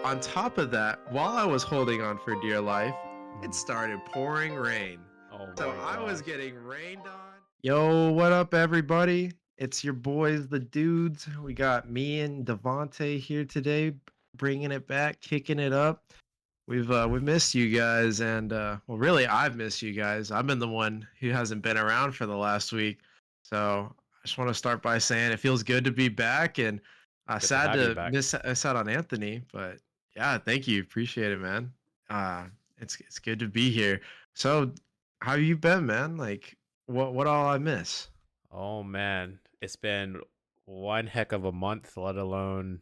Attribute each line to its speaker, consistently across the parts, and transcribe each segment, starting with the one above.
Speaker 1: On top of that, while I was holding on for dear life, it
Speaker 2: Mhm.
Speaker 1: started pouring rain.
Speaker 2: Oh
Speaker 1: So
Speaker 2: my
Speaker 1: I was
Speaker 2: gosh.
Speaker 1: getting rained on. Yo, what up, everybody? It's your boys, the dudes. We got me and Devante here today, bringing it back, kicking it up. We've missed you guys, and well, really, I've missed you guys. I've been the one who hasn't been around for the last week, so I just want to start by saying it feels good to be back, and
Speaker 2: Good to
Speaker 1: sad
Speaker 2: have you
Speaker 1: to
Speaker 2: back.
Speaker 1: miss out on Anthony, but yeah, thank you, appreciate it, man. Uh, it's good to be here. So, how you been, man? Like, what all I miss?
Speaker 2: Oh man, it's been one heck of a month, let alone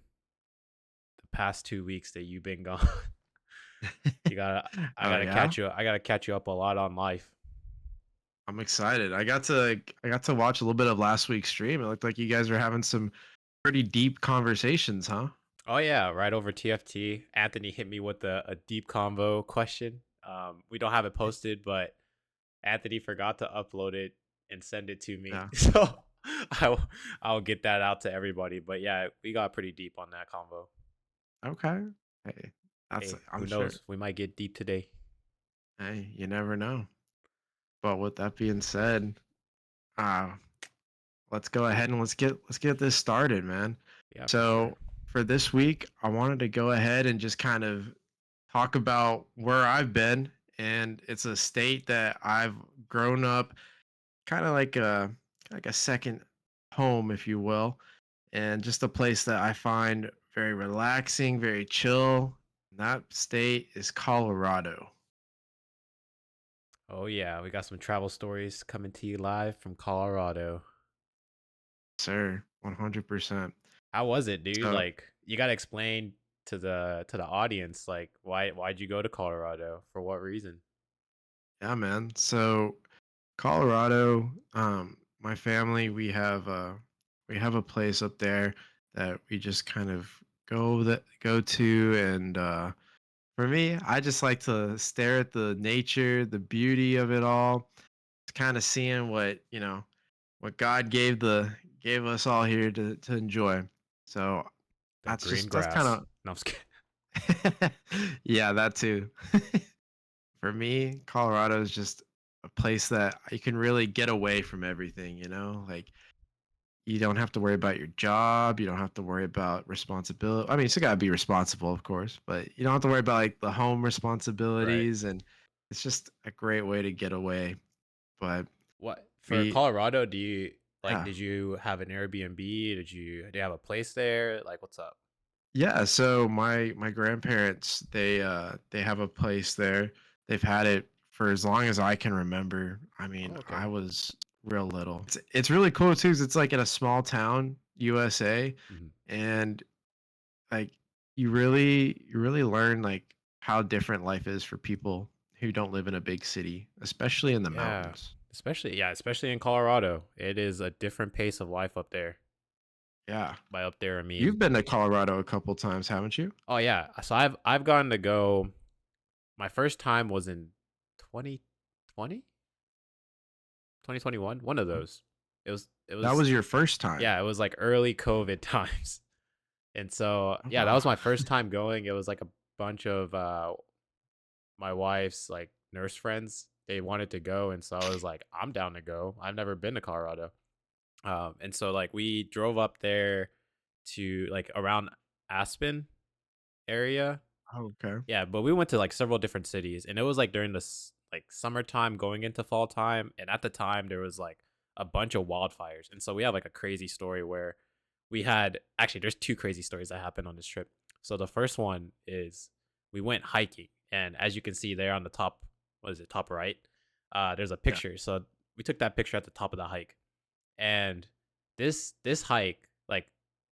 Speaker 2: the past 2 weeks that you've been gone. You gotta, I
Speaker 1: Oh
Speaker 2: gotta
Speaker 1: yeah,
Speaker 2: catch you. I gotta catch you up a lot on life.
Speaker 1: I'm excited. I got to watch a little bit of last week's stream. It looked like you guys were having some pretty deep conversations, huh?
Speaker 2: Oh yeah, right over TFT. Anthony hit me with a deep convo question. We don't have it posted, but Anthony forgot to upload it and send it to me,
Speaker 1: Yeah.
Speaker 2: so I'll get that out to everybody. But yeah, we got pretty deep on that convo.
Speaker 1: Okay. Hey, that's
Speaker 2: Hey, who
Speaker 1: I'm sure.
Speaker 2: knows? We might get deep today.
Speaker 1: Hey, you never know. But with that being said, uh, let's go ahead and let's get this started, man.
Speaker 2: Yeah, for sure.
Speaker 1: So for this week, I wanted to go ahead and just kind of talk about where I've been, and it's a state that I've grown up, kind of like a second home, if you will, and just a place that I find very relaxing, very chill. And that state is Colorado.
Speaker 2: Oh yeah, we got some travel stories coming to you live from Colorado.
Speaker 1: Sir, 100%.
Speaker 2: How was it, dude?
Speaker 1: So,
Speaker 2: Like, you gotta explain to the audience, like, why'd you go to Colorado? For what reason?
Speaker 1: yeah, man. So, Colorado, my family, we have a place up there that we just kind of go to, and for me, I just like to stare at the nature, the beauty of it all, kind of seeing what God gave us all here to enjoy. So,
Speaker 2: The green
Speaker 1: that's kind
Speaker 2: grass.
Speaker 1: of
Speaker 2: No, I'm just kidding.
Speaker 1: yeah, that too. For me, Colorado is just a place that you can really get away from everything, Like, you don't have to worry about your job, you don't have to worry about responsibility. I mean, you still gotta be responsible, of course, but you don't have to worry about like the home
Speaker 2: Right.
Speaker 1: responsibilities, and it's just a great way to get away. But
Speaker 2: What for
Speaker 1: we
Speaker 2: Colorado? Do you like?
Speaker 1: yeah.
Speaker 2: Did you have an Airbnb? Do you have a place there? Like, what's up?
Speaker 1: Yeah, so my grandparents, they have a place there. They've had it for as long as I can remember. I mean,
Speaker 2: Oh,
Speaker 1: I
Speaker 2: okay.
Speaker 1: was real little. It's really cool too, 'cause it's like in a small town, USA,
Speaker 2: Mhm.
Speaker 1: and like you really learn like how different life is for people who don't live in a big city, especially in the
Speaker 2: Yeah,
Speaker 1: mountains.
Speaker 2: especially in Colorado, it is a different pace of life up there.
Speaker 1: Yeah.
Speaker 2: By up there, I
Speaker 1: You've
Speaker 2: mean,
Speaker 1: been to Colorado a couple times, haven't you?
Speaker 2: oh yeah. So I've gotten to go. My first time was in 2020, 2021, one of those. It
Speaker 1: That
Speaker 2: was
Speaker 1: was your first time.
Speaker 2: yeah, it was like early COVID times. And so yeah, that was
Speaker 1: Oh.
Speaker 2: my first time going. It was like a bunch of my wife's like nurse friends. They wanted to go, and so I was like, I'm down to go. I've never been to Colorado. And so like we drove up there to like around Aspen area.
Speaker 1: Okay.
Speaker 2: Yeah, but we went to like several different cities, and it was like during this like summertime going into fall time, and at the time there was like a bunch of wildfires, and so we have like a crazy story where we had actually there's two crazy stories that happened on this trip. So the first one is we went hiking, and as you can see there on the top, what is it, top right? There's a
Speaker 1: Yeah.
Speaker 2: picture. So we took that picture at the top of the hike, and this hike, like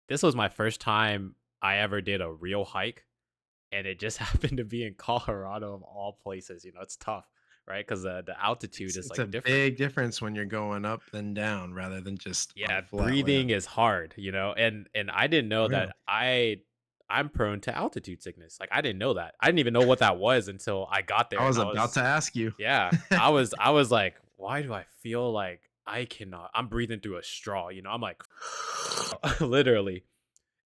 Speaker 2: this was my first time I ever did a real hike, and it just happened to be in Colorado of all places. It's tough, right? Because the altitude is
Speaker 1: It's
Speaker 2: like
Speaker 1: a
Speaker 2: different.
Speaker 1: big difference when you're going up than down rather than just on
Speaker 2: Yeah,
Speaker 1: flat
Speaker 2: breathing
Speaker 1: land.
Speaker 2: is hard, and I didn't know
Speaker 1: Oh, yeah.
Speaker 2: that I'm prone to altitude sickness. Like I didn't know that. I didn't even know what that was until I got
Speaker 1: I
Speaker 2: there, and
Speaker 1: was
Speaker 2: I
Speaker 1: about
Speaker 2: was
Speaker 1: to ask you.
Speaker 2: yeah, I was like, why do I feel like I cannot? I'm breathing through a straw. I'm like literally.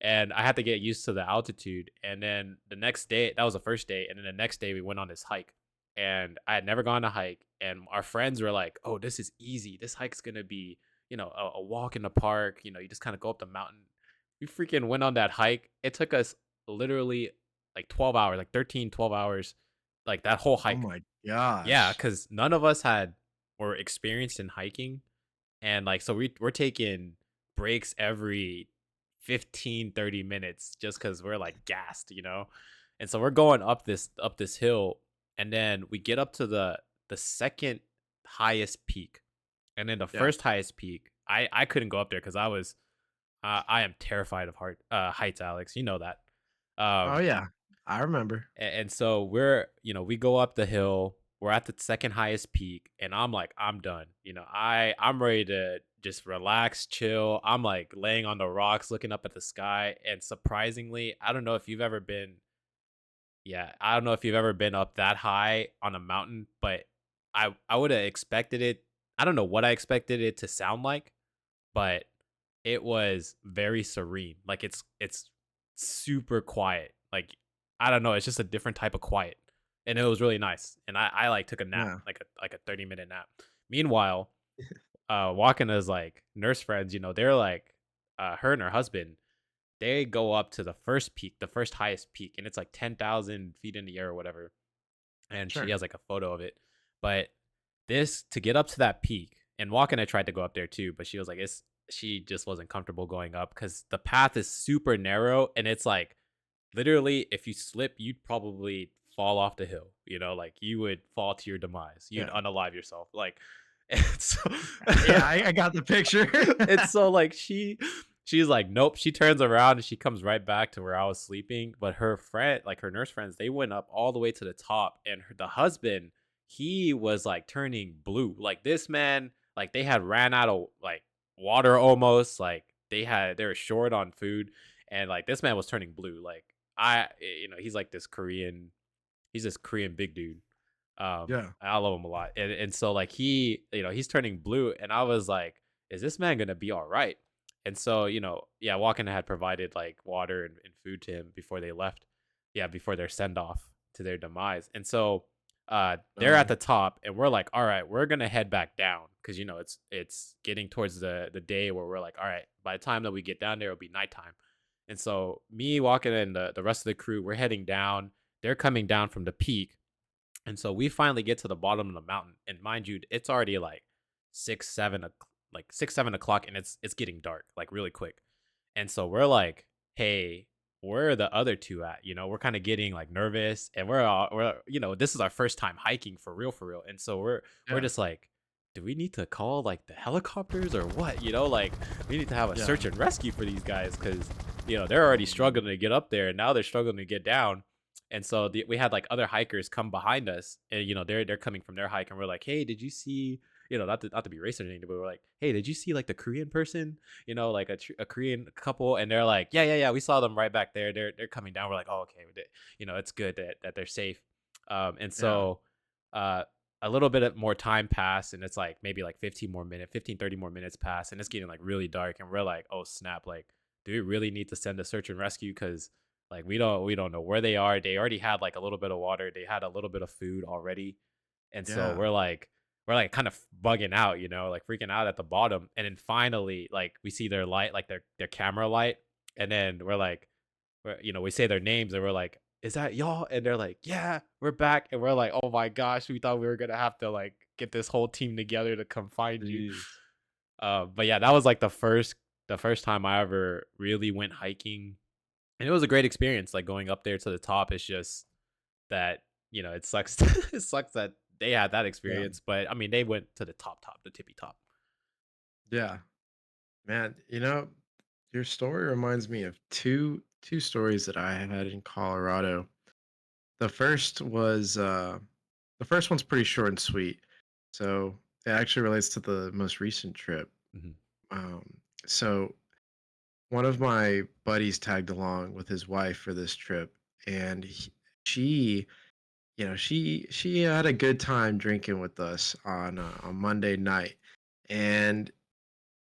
Speaker 2: and I had to get used to the altitude. And then the next day, that was the first day, and then the next day we went on this hike, and I had never gone on a hike, and our friends were like, "Oh, this is easy. This hike's gonna be, a walk in the park. You just kind of go up the mountain." We freaking went on that hike. It took us literally like 12 hours, like 13, 12 hours, like that whole
Speaker 1: Oh
Speaker 2: hike.
Speaker 1: my
Speaker 2: Yeah,
Speaker 1: gosh.
Speaker 2: because none of us had were experienced in hiking, and, like, so we're taking breaks every 15, 30 minutes just because 'cause we're, like, gassed, you know? And so we're going up this hill, and then we get up to the 2nd highest peak, and then the
Speaker 1: Yeah.
Speaker 2: first highest peak, I couldn't go up there because I am terrified of heights, Alex, you know that.
Speaker 1: Oh
Speaker 2: Um
Speaker 1: yeah. I remember.
Speaker 2: and so we go up the hill. We're at the second highest peak, and I'm like, I'm done. I'm ready to just relax, chill. I'm like laying on the rocks, looking up at the sky. And surprisingly, I don't know if you've ever been up that high on a mountain, but I would have expected it. I don't know what I expected it to sound like, but it was very serene. Like it's super quiet. Like I don't know, it's just a different type of quiet. And it was really nice. And I like took a nap,
Speaker 1: Yeah.
Speaker 2: like a 30-minute nap. Meanwhile, Wakana's like nurse friends, they're like her and her husband, they go up to the first peak, the first highest peak, and it's like 10,000 feet in the air or whatever, and she
Speaker 1: Sure.
Speaker 2: has like a photo of it. But this to get up to that peak, and Walken I tried to go up there too, but she was like, she just wasn't comfortable going up because the path is super narrow, and it's like literally if you slip, you'd probably fall off the hill. Like you would fall to your demise. You'd
Speaker 1: Yeah.
Speaker 2: unalive yourself. Like, and so,
Speaker 1: Yeah, I got the picture.
Speaker 2: and so like she's like, nope. She turns around and she comes right back to where I was sleeping. But her friend, like her nurse friends, they went up all the way to the top, and the husband, he was like turning blue. Like this man, like they had ran out of like water almost. Like they were short on food, and like this man was turning blue. Like he's like this Korean. He's this Korean big dude.
Speaker 1: Yeah.
Speaker 2: I love him a lot. And so like he's turning blue, and I was like, is this man gonna be all right? And so, yeah, Walken had provided like water and food to him before they left. Yeah, before their send off to their demise. And so they're at
Speaker 1: Oh,
Speaker 2: the top, and we're like, all right, we're gonna head back down because it's getting towards the day where we're like, all right, by the time that we get down there, it'll be nighttime. And so me, Walken, and the rest of the crew, we're heading down. They're coming down from the peak, and so we finally get to the bottom of the mountain, and mind you, it's already like 6, 7 o'clock, and it's getting dark like really quick. And so we're like, hey, where are the other two at? We're kind of getting like nervous, and this is our first time hiking for real. And so we're
Speaker 1: yeah.
Speaker 2: just like, do we need to call like the helicopters or what? Like we need to have a
Speaker 1: Yeah.
Speaker 2: search and rescue for these guys because they're already
Speaker 1: Oh, man.
Speaker 2: struggling to get up there, and now they're struggling to get down. And so we had like other hikers come behind us, and they're coming from their hike, and we're like, hey, did you see? Not to be racist or anything, but we're like, hey, did you see like the Korean person? Like a Korean couple, and they're like, yeah, yeah, yeah, we saw them right back there. They're coming down. We're like, oh, okay, it's good that they're safe. And
Speaker 1: Yeah.
Speaker 2: so, uh, a little bit more time passed, and it's like maybe like 30 more minutes pass, and it's getting like really dark, and we're like, oh snap, like, do we really need to send a search and rescue? Because like we don't know where they are. They already had like a little bit of water. They had a little bit of food already, and so
Speaker 1: Yeah.
Speaker 2: we're like kind of bugging out, like freaking out at the bottom. And then finally, like we see their light, like their camera light, and then we say their names, and we're like, "Is that y'all?" And they're like, "Yeah, we're back." And we're like, "Oh my gosh, we thought we were gonna have to like get this whole team together to come find you."
Speaker 1: Jeez.
Speaker 2: But yeah, that was like the first time I ever really went hiking, and it was a great experience. Like going up there to the top, it's just that it sucks. It sucks that they had that
Speaker 1: Yeah.
Speaker 2: experience, but I mean, they went to the top, the tippy top.
Speaker 1: Yeah. Man, your story reminds me of two stories that I had in Colorado. The first was the first one's pretty short and sweet. So it actually relates to the most recent trip.
Speaker 2: Mhm.
Speaker 1: Um, so one of my buddies tagged along with his wife for this trip, and she, she had a good time drinking with us on Monday night, and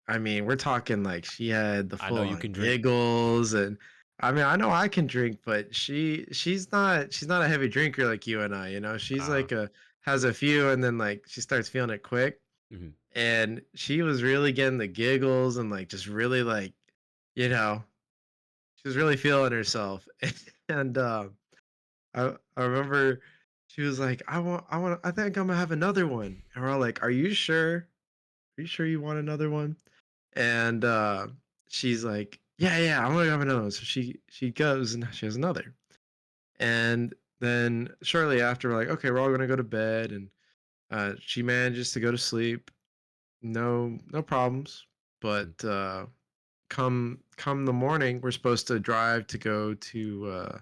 Speaker 1: I mean, we're talking like she had the
Speaker 2: I know
Speaker 1: full
Speaker 2: you
Speaker 1: on
Speaker 2: can drink.
Speaker 1: giggles, and I mean, I know I can drink, but she's not a heavy drinker like you and I, you know. She's
Speaker 2: Uh-huh.
Speaker 1: like a has a few and then like she starts feeling it quick.
Speaker 2: Mhm.
Speaker 1: And she was really getting the giggles and like just really like, you know, she was really feeling herself. And I remember she was like, I think I'm gonna have another one. And we're all like, are you sure? Are you sure you want another one? And she's like, yeah, yeah, I'm gonna have another one. So she goes and she has another. And then shortly after, we're like, okay, we're all gonna go to bed, and she manages to go to sleep. No problems.
Speaker 2: Mhm.
Speaker 1: But come the morning, we're supposed to drive to go to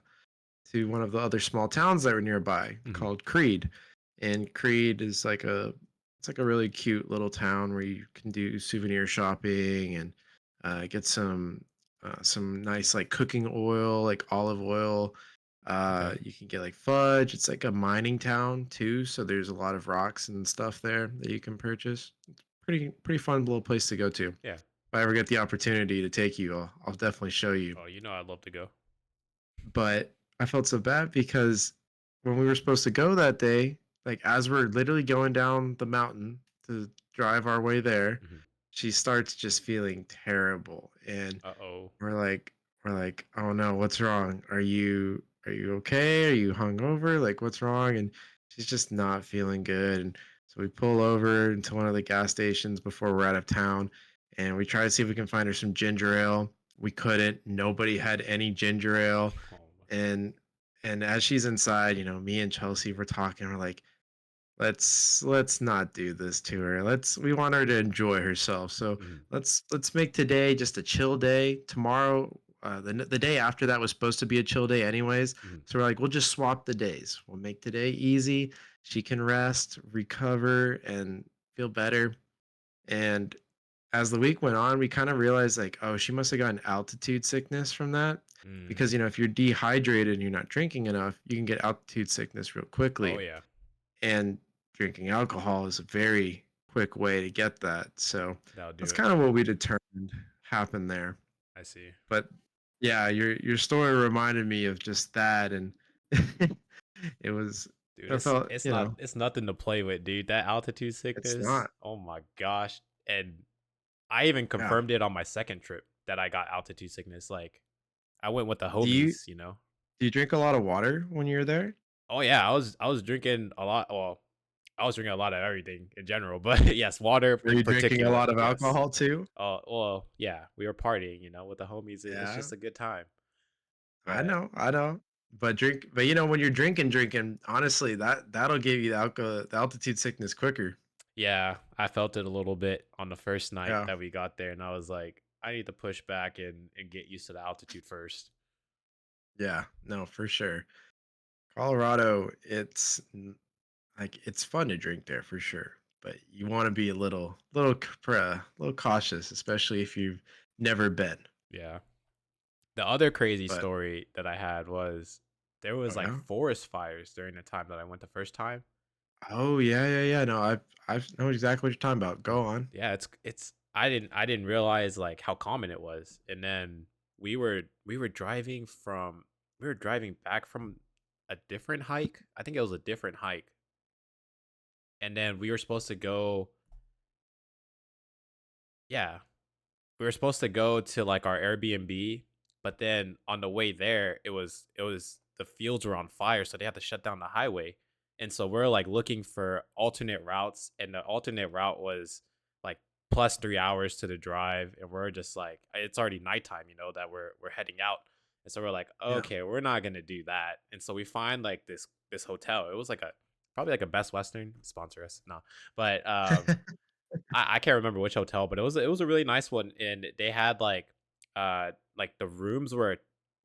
Speaker 1: one of the other small towns that were nearby
Speaker 2: Mhm.
Speaker 1: called Creed. And Creed is like a it's like a really cute little town where you can do souvenir shopping and get some nice like cooking oil, like olive oil.
Speaker 2: Okay.
Speaker 1: You can get like fudge. It's like a mining town too, so there's a lot of rocks and stuff there that you can purchase. It's pretty fun little place to go to. If
Speaker 2: Yeah.
Speaker 1: I ever get the opportunity to take you, I'll definitely show you.
Speaker 2: Oh, you know I'd love to go.
Speaker 1: But I felt so bad because when we were supposed to go that day, like as we're literally going down the mountain to drive our way there,
Speaker 2: Mhm.
Speaker 1: she starts just feeling terrible. And
Speaker 2: Uh-oh.
Speaker 1: we're like, "Oh no, what's wrong? Are you okay? Are you hungover? Like what's wrong?" And she's just not feeling good. And so we pull over into one of the gas stations before we're out of town, and we try to see if we can find her some ginger ale. We couldn't. Nobody had any ginger ale.
Speaker 2: Oh my.
Speaker 1: And and as she's inside, me and Chelsea were talking. We're like, let's not do this to her. We want her to enjoy herself. So
Speaker 2: Mhm.
Speaker 1: let's make today just a chill day. Tomorrow, the day after that was supposed to be a chill day anyways.
Speaker 2: Mhm.
Speaker 1: So we're like, we'll just swap the days. We'll make today easy. She can rest, recover, and feel better. And as the week went on, we kind of realized like, oh, she must have gotten altitude sickness from that.
Speaker 2: Mm.
Speaker 1: Because if you're dehydrated and you're not drinking enough, you can get altitude sickness real
Speaker 2: Oh,
Speaker 1: quickly.
Speaker 2: yeah.
Speaker 1: And drinking alcohol is a very quick way to get that. So
Speaker 2: That'll do
Speaker 1: that's
Speaker 2: it.
Speaker 1: kind of what we determined happened there.
Speaker 2: I see.
Speaker 1: But yeah, your story reminded me of just that, and it was
Speaker 2: Dude,
Speaker 1: I
Speaker 2: it's
Speaker 1: felt
Speaker 2: it's not it's nothing to play with, dude. That altitude
Speaker 1: it's
Speaker 2: sickness,
Speaker 1: not.
Speaker 2: oh my gosh. And I even
Speaker 1: Yeah.
Speaker 2: confirmed it on my second trip that I got altitude sickness. Like I went with the
Speaker 1: Do you
Speaker 2: homies, you know.
Speaker 1: do you drink a lot of water when you're there?
Speaker 2: Oh yeah, I was drinking a lot. Well, I was drinking a lot of everything in general, but yes, water
Speaker 1: Were
Speaker 2: in
Speaker 1: you drinking a
Speaker 2: particular.
Speaker 1: lot of
Speaker 2: Yes.
Speaker 1: alcohol too?
Speaker 2: Well, yeah, we were partying, with the homies. It's
Speaker 1: Yeah.
Speaker 2: just a good time.
Speaker 1: I
Speaker 2: But
Speaker 1: know, I know. But when you're drinking, honestly, that'll give you the altitude sickness quicker.
Speaker 2: yeah, I felt it a little bit on the first night
Speaker 1: Yeah.
Speaker 2: that we got there, and I was like, I need to push back and get used to the altitude first.
Speaker 1: Yeah. No, for sure. Colorado, like it's fun to drink there for sure, but you want to be a little cautious, especially if you've never been.
Speaker 2: Yeah. The other crazy
Speaker 1: But
Speaker 2: story that I had was there was
Speaker 1: oh
Speaker 2: like
Speaker 1: yeah,
Speaker 2: forest fires during the time that I went the first time.
Speaker 1: oh yeah, yeah, yeah. No, I know exactly what you're talking about. Go on.
Speaker 2: Yeah, it's I didn't realize like how common it was. And then we were driving from we were driving back from a different hike. I think it was a different hike. And then we were supposed to go, yeah, we were supposed to go to like our Airbnb, but then on the way there, it was the fields were on fire, so they had to shut down the highway. And so we're like looking for alternate routes, and the alternate route was like plus 3 hours to the drive, and we're just like it's already nighttime, that we're heading out. And so we're like,
Speaker 1: Yeah.
Speaker 2: okay, we're not gonna do that. And so we find like this hotel. It was like a probably like a Best Western sponsor us, no, but I can't remember which hotel, but it was a really nice one, and they had like the rooms where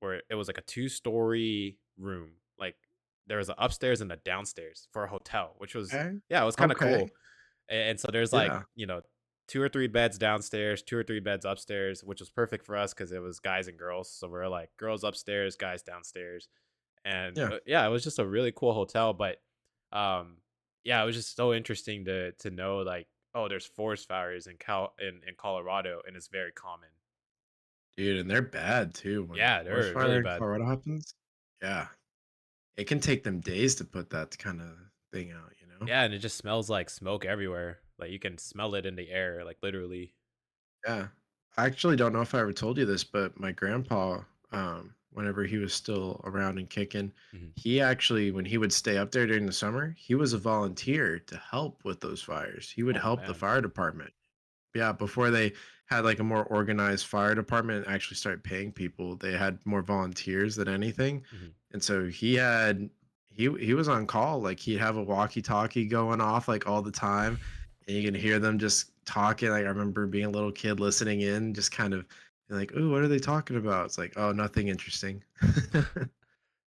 Speaker 2: it was like a 2-story room. Like there was an upstairs and a downstairs for a hotel, which was
Speaker 1: Okay.
Speaker 2: yeah, it was kind of
Speaker 1: Okay.
Speaker 2: cool. And so there's like,
Speaker 1: Yeah.
Speaker 2: 2 or 3 beds downstairs, 2 or 3 beds upstairs, which was perfect for us because it was guys and girls. So we're like girls upstairs, guys downstairs. And
Speaker 1: Yeah.
Speaker 2: yeah, it was just a really cool hotel. But um yeah, it was just so interesting to know like Oh, there's forest fires in Colorado, and it's very common.
Speaker 1: Dude, and they're bad too. When a
Speaker 2: Yeah,
Speaker 1: forest
Speaker 2: they're really
Speaker 1: fire in
Speaker 2: bad.
Speaker 1: Colorado happens, yeah, it can take them days to put that kind of thing out, you know?
Speaker 2: Yeah, and it just smells like smoke everywhere. Like, you can smell it in the air, like, literally.
Speaker 1: Yeah. I actually don't know if I ever told you this, but my grandpa, whenever he was still around and kicking,
Speaker 2: Mhm.
Speaker 1: he actually, when he would stay up there during the summer, he was a volunteer to help with those fires. He would
Speaker 2: Oh,
Speaker 1: help the
Speaker 2: man.
Speaker 1: fire department. Yeah, before they had like a more organized fire department and actually start paying people, they had more volunteers than anything.
Speaker 2: Mhm.
Speaker 1: And so he was on call, like he'd have a walkie-talkie going off like all the time, and you can hear them just talking. Like I remember being a little kid listening in, just kind of like, "Ooh, what are they talking about?" It's like, "Oh, nothing interesting."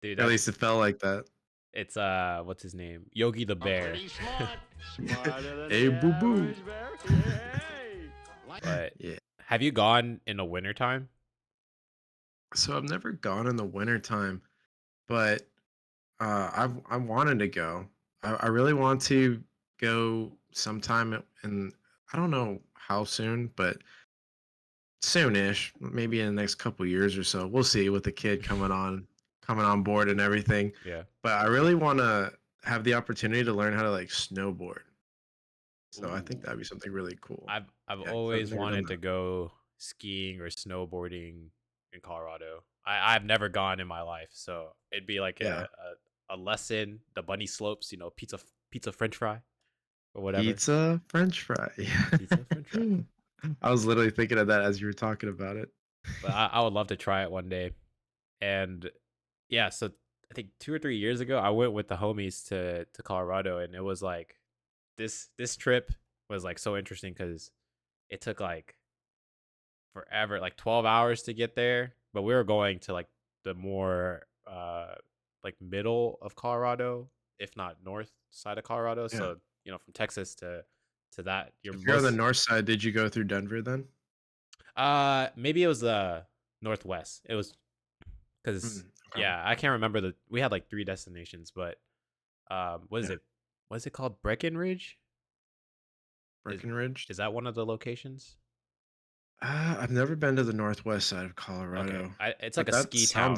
Speaker 2: Dude,
Speaker 1: Or at
Speaker 2: that's
Speaker 1: least it felt like that.
Speaker 2: it's, what's his name? Yogi the Bear.
Speaker 3: Pretty smart, smarter than
Speaker 1: Hey,
Speaker 3: the
Speaker 1: boo boo.
Speaker 3: average bear. Hey,
Speaker 2: But
Speaker 1: Yeah.
Speaker 2: have you gone in the wintertime?
Speaker 1: So I've never gone in the wintertime, but I wanted to go. I really want to go sometime in I don't know how soon, but soonish, maybe in the next couple years or so. We'll see with the kid coming on board and everything.
Speaker 2: Yeah.
Speaker 1: But I really want to have the opportunity to learn how to like snowboard. So I think
Speaker 2: Ooh.
Speaker 1: that'd be something really cool.
Speaker 2: I've
Speaker 1: Yeah, 'cause I've
Speaker 2: always
Speaker 1: never done
Speaker 2: wanted to
Speaker 1: that.
Speaker 2: go skiing or snowboarding in Colorado. I've never gone in my life, so it'd be like
Speaker 1: Yeah,
Speaker 2: a lesson, the bunny slopes, pizza French fry or whatever.
Speaker 1: pizza, French fry.
Speaker 2: Pizza French fry.
Speaker 1: I was literally thinking of that as you were talking about it.
Speaker 2: But I would love to try it one day. And yeah, so I think 2 or 3 years ago, I went with the homies to Colorado, and it was like this trip was like so interesting because it took like forever, like 12 hours to get there, but we were going to like the more like middle of Colorado, if not north side of Colorado.
Speaker 1: Yeah.
Speaker 2: So, from Texas to that, you're
Speaker 1: If you're on the
Speaker 2: most
Speaker 1: north side, did you go through Denver then?
Speaker 2: maybe it was northwest. It was cuz
Speaker 1: Okay.
Speaker 2: yeah, I can't remember we had like 3 destinations, but what is
Speaker 1: Yeah.
Speaker 2: it? What is it called? Breckenridge? Is
Speaker 1: Breckenridge.
Speaker 2: is that one of the locations?
Speaker 1: I've never been to the northwest side of
Speaker 2: Okay.
Speaker 1: Colorado,
Speaker 2: It's like
Speaker 1: but
Speaker 2: a ski town.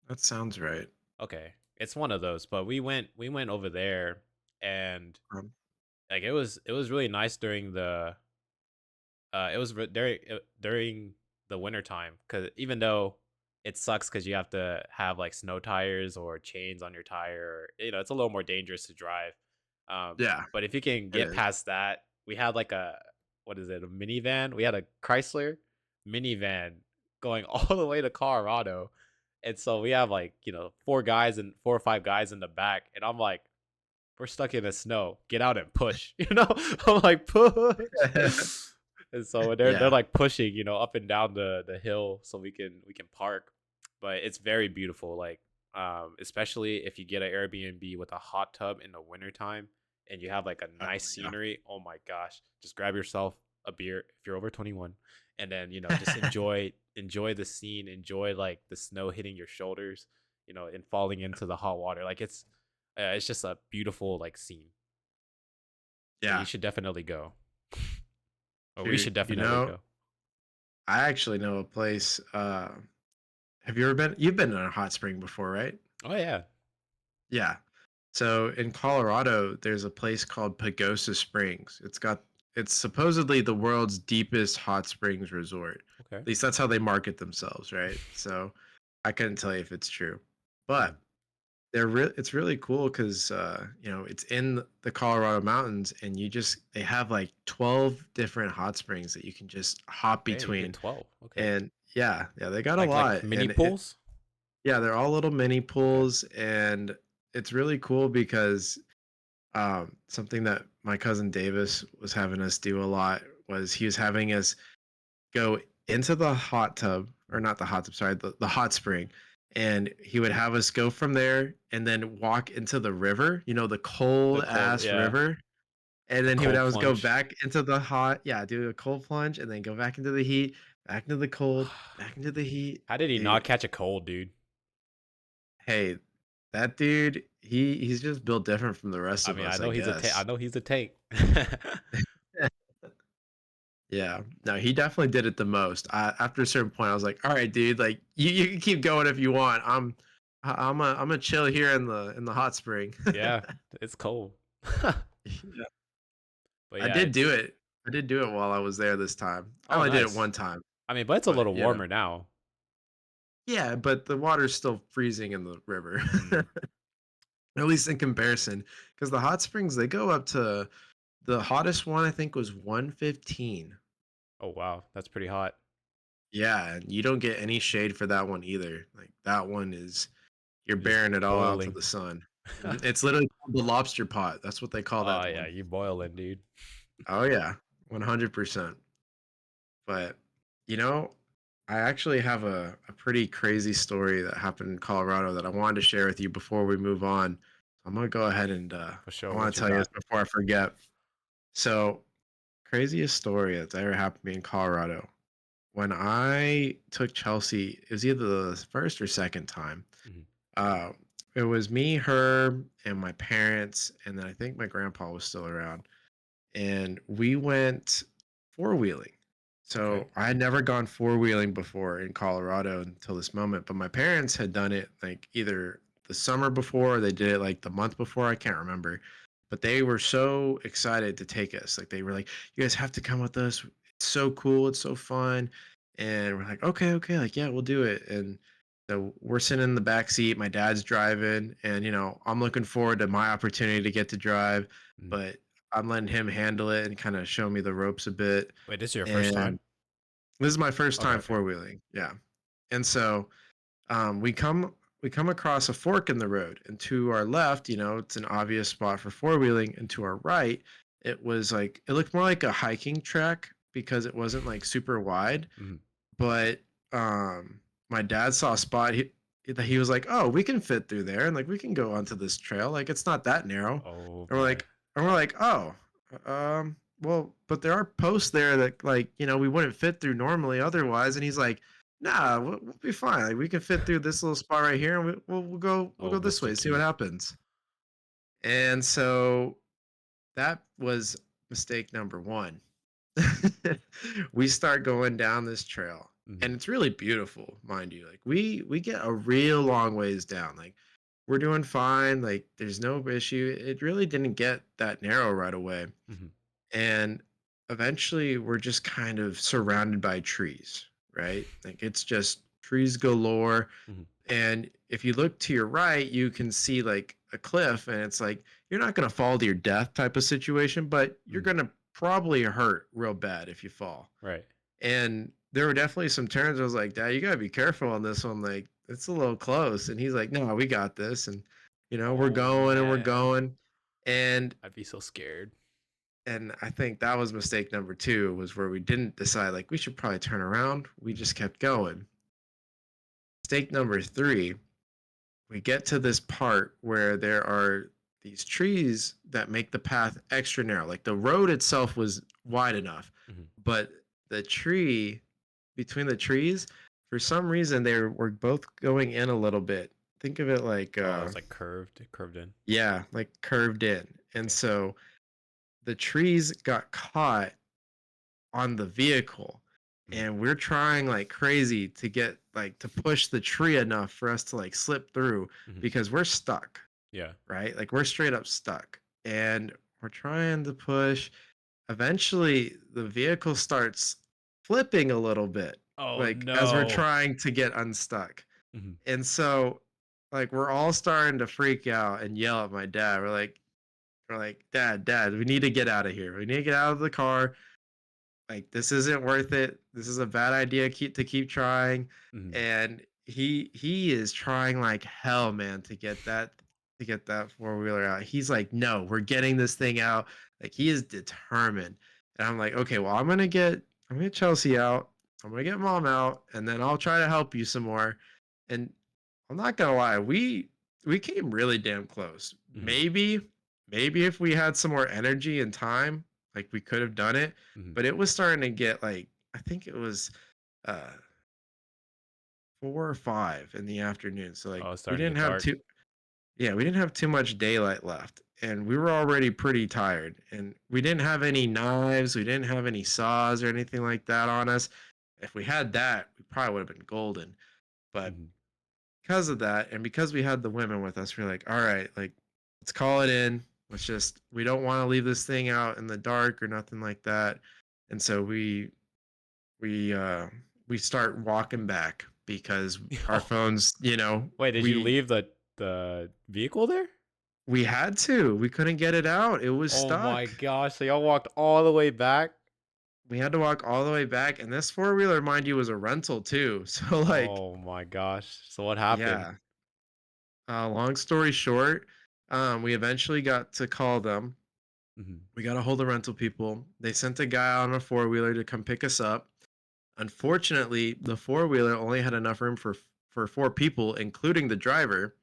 Speaker 1: that sounds right.
Speaker 2: Okay. It's one of those, but we went over there, and
Speaker 1: Um,
Speaker 2: like it was really nice during the it was during the winter time, cuz even though it sucks cuz you have to have like snow tires or chains on your tire, or, it's a little more dangerous to drive.
Speaker 1: yeah,
Speaker 2: But if you can
Speaker 1: it
Speaker 2: get
Speaker 1: is.
Speaker 2: past that, we had like a what is it? A minivan. We had a Chrysler minivan going all the way to Colorado. And so we have like, 4 or 5 guys in the back. And I'm like, we're stuck in the snow. Get out and push. I'm like, push. And so they're
Speaker 1: Yeah,
Speaker 2: like pushing, up and down the hill so we can park. But it's very beautiful. Like, especially if you get an Airbnb with a hot tub in the wintertime and you have like a
Speaker 1: oh
Speaker 2: nice
Speaker 1: yeah.
Speaker 2: scenery. Oh my gosh. Just grab yourself a beer if you're over 21, and then, just enjoy the scene, enjoy like the snow hitting your shoulders, and falling into the hot water. Like it's just a beautiful like scene. So you
Speaker 1: Yeah,
Speaker 2: should definitely go. Or we
Speaker 1: dude.
Speaker 2: should definitely go.
Speaker 1: I actually know a place. Have you ever been? You've been in a hot spring before, right?
Speaker 2: Oh yeah.
Speaker 1: Yeah. So in Colorado, there's a place called Pagosa Springs. It's supposedly the world's deepest hot springs resort.
Speaker 2: Okay.
Speaker 1: At least that's how they market themselves, right? So I couldn't tell you if it's true.
Speaker 2: Hmm.
Speaker 1: But it's really cool because it's in the Colorado mountains and they have like 12 different hot springs that you can just hop
Speaker 2: Okay, even
Speaker 1: between.
Speaker 2: 12. Okay.
Speaker 1: And yeah, they got a
Speaker 2: Like
Speaker 1: lot.
Speaker 2: mini
Speaker 1: And
Speaker 2: pools?
Speaker 1: yeah, they're all little mini
Speaker 2: Okay.
Speaker 1: pools, and it's really cool because something that my cousin Davis was having us do a lot was he was having us go into the hot tub, or
Speaker 2: Mhm.
Speaker 1: not the hot tub, sorry, the hot spring. And he would have us go from there and then walk into the river, the
Speaker 2: The
Speaker 1: cold
Speaker 2: cold,
Speaker 1: ass
Speaker 2: yeah.
Speaker 1: river. And
Speaker 2: The
Speaker 1: then he would
Speaker 2: cold
Speaker 1: have us go
Speaker 2: plunge.
Speaker 1: back into the hot, yeah, do a cold plunge and then go back into the heat, back into the cold, back into the heat.
Speaker 2: How did he not
Speaker 1: Dude,
Speaker 2: catch a cold, dude?
Speaker 1: hey, that dude, he's just built different from the rest
Speaker 2: I
Speaker 1: of
Speaker 2: mean, I
Speaker 1: us, I
Speaker 2: know he's a tank. I
Speaker 1: guess.
Speaker 2: know he's a tank.
Speaker 1: Yeah. No, he definitely did it the most. After a certain point, I was like, "All right, dude, like you can keep going if you want. I'm a chill here in the hot spring."
Speaker 2: Yeah, it's cold.
Speaker 1: Yeah.
Speaker 2: But
Speaker 1: I
Speaker 2: yeah,
Speaker 1: did do
Speaker 2: it's
Speaker 1: it. I did do it while I was there this time. I
Speaker 2: oh
Speaker 1: only did it
Speaker 2: nice.
Speaker 1: one time,
Speaker 2: I mean, but it's a
Speaker 1: but
Speaker 2: little warmer now.
Speaker 1: yeah, but the water's still freezing in the river.
Speaker 2: Mm.
Speaker 1: At least in comparison, because the hot springs they go up to the hottest one I think was 115.
Speaker 2: Oh wow, that's pretty hot.
Speaker 1: Yeah, and you don't get any shade for that one either. Like that one is you're
Speaker 2: You're just
Speaker 1: bearing it all out to
Speaker 2: boiling.
Speaker 1: the sun. It's literally called the lobster pot. That's what they call
Speaker 2: Oh
Speaker 1: that
Speaker 2: yeah,
Speaker 1: one.
Speaker 2: you boiling, dude.
Speaker 1: Oh yeah, 100%. But you know, I actually have a pretty crazy story that happened in Colorado that I wanted to share with you before we move on. I'm gonna go ahead and
Speaker 2: For
Speaker 1: I
Speaker 2: sure.
Speaker 1: want
Speaker 2: What
Speaker 1: to
Speaker 2: you
Speaker 1: tell you this
Speaker 2: got?
Speaker 1: before I forget. So, craziest story that's ever happened to me in Colorado. When I took Chelsea, it was either the first or second time.
Speaker 2: Mhm.
Speaker 1: Uh, it was me, her, and my parents, and then I think my grandpa was still around, and we went four-wheeling.
Speaker 2: Okay.
Speaker 1: So I had never gone four-wheeling before in Colorado until this moment, but my parents had done it like either the summer before or they did it like the month before, I can't remember. But they were so excited to take us. Like they were like, "You guys have to come with us. It's so cool, it's so fun." And we're like, "Okay, okay, like yeah, we'll do it." And so we're sitting in the back seat, my dad's driving, and I'm looking forward to my opportunity to get to drive,
Speaker 2: Mm.
Speaker 1: but I'm letting him handle it and kinda show me the ropes a bit,
Speaker 2: Wait, this is your first time?
Speaker 1: and this is my first
Speaker 2: Okay,
Speaker 1: time
Speaker 2: okay.
Speaker 1: four-wheeling, yeah, and so, we come across a fork in the road, and to our left, it's an obvious spot for four-wheeling, and to our right, it looked more like a hiking track because it wasn't, like, super wide,
Speaker 2: Mhm.
Speaker 1: but, my dad saw a spot that he was like, "Oh, we can fit through there, and, like, we can go onto this trail, like, it's not that narrow."
Speaker 2: Oh
Speaker 1: And we're
Speaker 2: boy.
Speaker 1: like "Oh, well, but there are posts there that, like, we wouldn't fit through normally otherwise." And he's like, "Nah, we'll be fine, like, we can fit through this little spot right here, and we'll go
Speaker 2: Oh,
Speaker 1: this
Speaker 2: Mr.
Speaker 1: way, see what
Speaker 2: Cute.
Speaker 1: happens." And so, that was mistake number 1. We start going down this trail, and
Speaker 2: Mhm.
Speaker 1: it's really beautiful, mind you. Like we get a real long ways down. Like we're doing fine. Like there's no issue. It really didn't get that narrow right away,
Speaker 2: Mhm.
Speaker 1: and eventually we're just kind of surrounded by trees. Right? Like it's just trees galore,
Speaker 2: Mhm.
Speaker 1: and if you look to your right, you can see like a cliff, and it's like you're not going to fall to your death type of situation, but you're
Speaker 2: Mhm.
Speaker 1: going to probably hurt real bad if you fall.
Speaker 2: Right.
Speaker 1: And there were definitely some turns I was like, "Dad, you got to be careful on this one. Like, it's a little close." And he's like, "No, we got this." And we're
Speaker 2: Oh
Speaker 1: going and we're
Speaker 2: man.
Speaker 1: going. And
Speaker 2: I'd be so scared.
Speaker 1: I think that was mistake number 2 was where we didn't decide like we should probably turn around. We
Speaker 2: Mhm.
Speaker 1: just kept going. Mistake number 3, we get to this part where there are these trees that make the path extra narrow. Like the road itself was wide enough,
Speaker 2: Mhm.
Speaker 1: but the tree between the trees, for some reason were both going in a little bit. Think of it like
Speaker 2: Oh, it's like curved in.
Speaker 1: yeah, like curved in. And
Speaker 2: Okay.
Speaker 1: so the trees got caught on the vehicle,
Speaker 2: Mhm.
Speaker 1: and we're trying like crazy to get like to push the tree enough for us to like slip through
Speaker 2: Mhm.
Speaker 1: because we're stuck.
Speaker 2: Yeah.
Speaker 1: Right? Like we're straight up stuck and we're trying to push. Eventually, the vehicle starts flipping a little bit,
Speaker 2: Oh
Speaker 1: like as we're
Speaker 2: no.
Speaker 1: trying to get unstuck.
Speaker 2: Mhm.
Speaker 1: And so, like, we're all starting to freak out and yell at my dad. We're like, Dad, we need to get out of here. We need to get out of the car. Like this isn't worth it. This is a bad idea. To keep trying,
Speaker 2: Mhm.
Speaker 1: and he is trying like hell, man, to get that four-wheeler out. He's like, no, we're getting this thing out. Like he is determined, and I'm like, okay, well, I'm gonna get Chelsea out. I'm gonna get mom out, and then I'll try to help you some more. And I'm not gonna lie, we came really damn close.
Speaker 2: Mhm.
Speaker 1: Maybe if we had some more energy and time, like we could have done it,
Speaker 2: Mhm.
Speaker 1: but it was starting to get like I think it was uh 4 or 5 in the afternoon. So like
Speaker 2: Oh, it's
Speaker 1: we
Speaker 2: starting to
Speaker 1: didn't
Speaker 2: get
Speaker 1: have
Speaker 2: dark.
Speaker 1: too yeah, we didn't have too much daylight left, and we were already pretty tired, and we didn't have any knives, we didn't have any saws or anything like that on us. If we had that, we probably would have been golden. But
Speaker 2: Mhm.
Speaker 1: because of that, and because we had the women with us, we're like, all right, like, let's call it in. Let's just, we don't want to leave this thing out in the dark or nothing like that. And so we uh we start walking back because our
Speaker 2: Oh,
Speaker 1: phones,
Speaker 2: wait, did you
Speaker 1: we
Speaker 2: leave the vehicle there?
Speaker 1: we had to. We couldn't get it out. It was
Speaker 2: Oh my
Speaker 1: stuck.
Speaker 2: gosh, so y'all walked all the way back?
Speaker 1: We had to walk all the way back, and this four-wheeler, mind you, was a rental too. So like,
Speaker 2: Oh my gosh. So what happened?
Speaker 1: yeah. Long story short, we eventually got to call them.
Speaker 2: Mhm.
Speaker 1: We got a hold of rental people. They sent a guy on a four-wheeler to come pick us up. Unfortunately, the four-wheeler only had enough room for four people, including the driver.